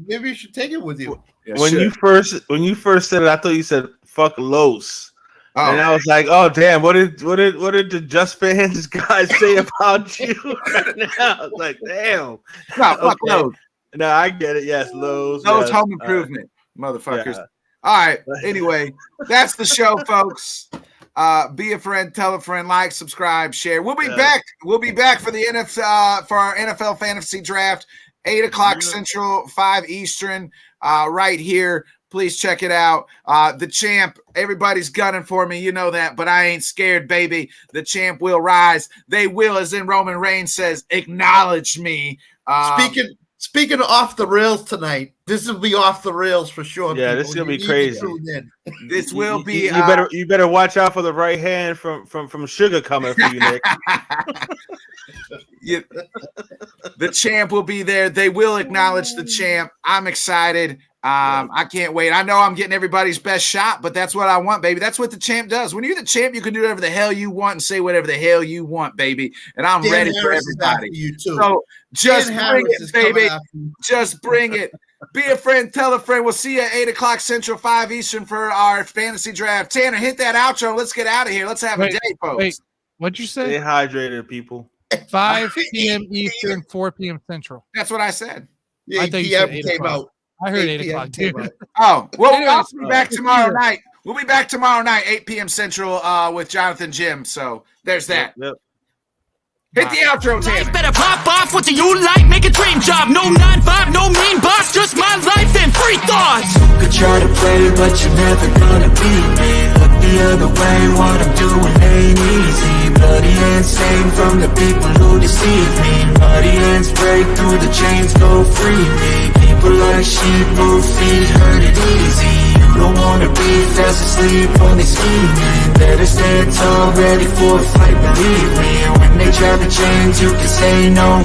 maybe you should take it with you. Yeah, when you first said it, I thought you said fuck Lowe's. Oh. And I was like, oh damn, what did the Just Fans guys say about you right now? I was like, damn. No, fuck Lowe's. No, I get it. Yes, Lowe's. Lowe's yes. home improvement, motherfuckers. Yeah. All right. Anyway, that's the show, folks. Be a friend, tell a friend, like, subscribe, share. We'll be back. We'll be back for the NFL for our NFL fantasy draft, 8 o'clock Central, 5 Eastern, right here. Please check it out. The champ, everybody's gunning for me. You know that, but I ain't scared, baby. The champ will rise. They will, as in Roman Reigns says, acknowledge me. Speaking of off the rails tonight, this will be off the rails for sure. Yeah, this is gonna be crazy. This will be. You better watch out for the right hand from Sugar coming for you, Nick. The champ will be there. They will acknowledge the champ. I'm excited. I can't wait. I know I'm getting everybody's best shot, but that's what I want, baby. That's what the champ does. When you're the champ, you can do whatever the hell you want and say whatever the hell you want, baby. And I'm ready for everybody. You too. So just bring it, baby. Just bring it. Be a friend, tell a friend. We'll see you at 8 o'clock Central, 5 Eastern for our fantasy draft. Tanner, hit that outro. Let's get out of here. Let's have a day, folks. Wait, what'd you say? Stay hydrated, people. 5 p.m. Eastern, 4 p.m. Central. That's what I said. Yeah, I thought you said 8 came o'clock. out. I heard 8 o'clock, too. Oh, well, Anyways, we'll be back tomorrow night. We'll be back tomorrow night, 8 p.m. Central, with Jonathan Jim. So there's that. Yep. Hit the outro, Tanner. Life better pop off. What do you like? Make a dream job. No 9-5, no mean boss. Just my life and free thoughts. Could try to play, but you're never gonna beat me. Look the other way, what I'm doing ain't easy. Bloody hands sing from the people who deceive me. Muddy hands break through the chains, go free me. People like sheep move feet, hurt it easy. You don't wanna be fast asleep, only scheming. Better stand tall, ready for a fight, believe me. When they try to change, you can say no.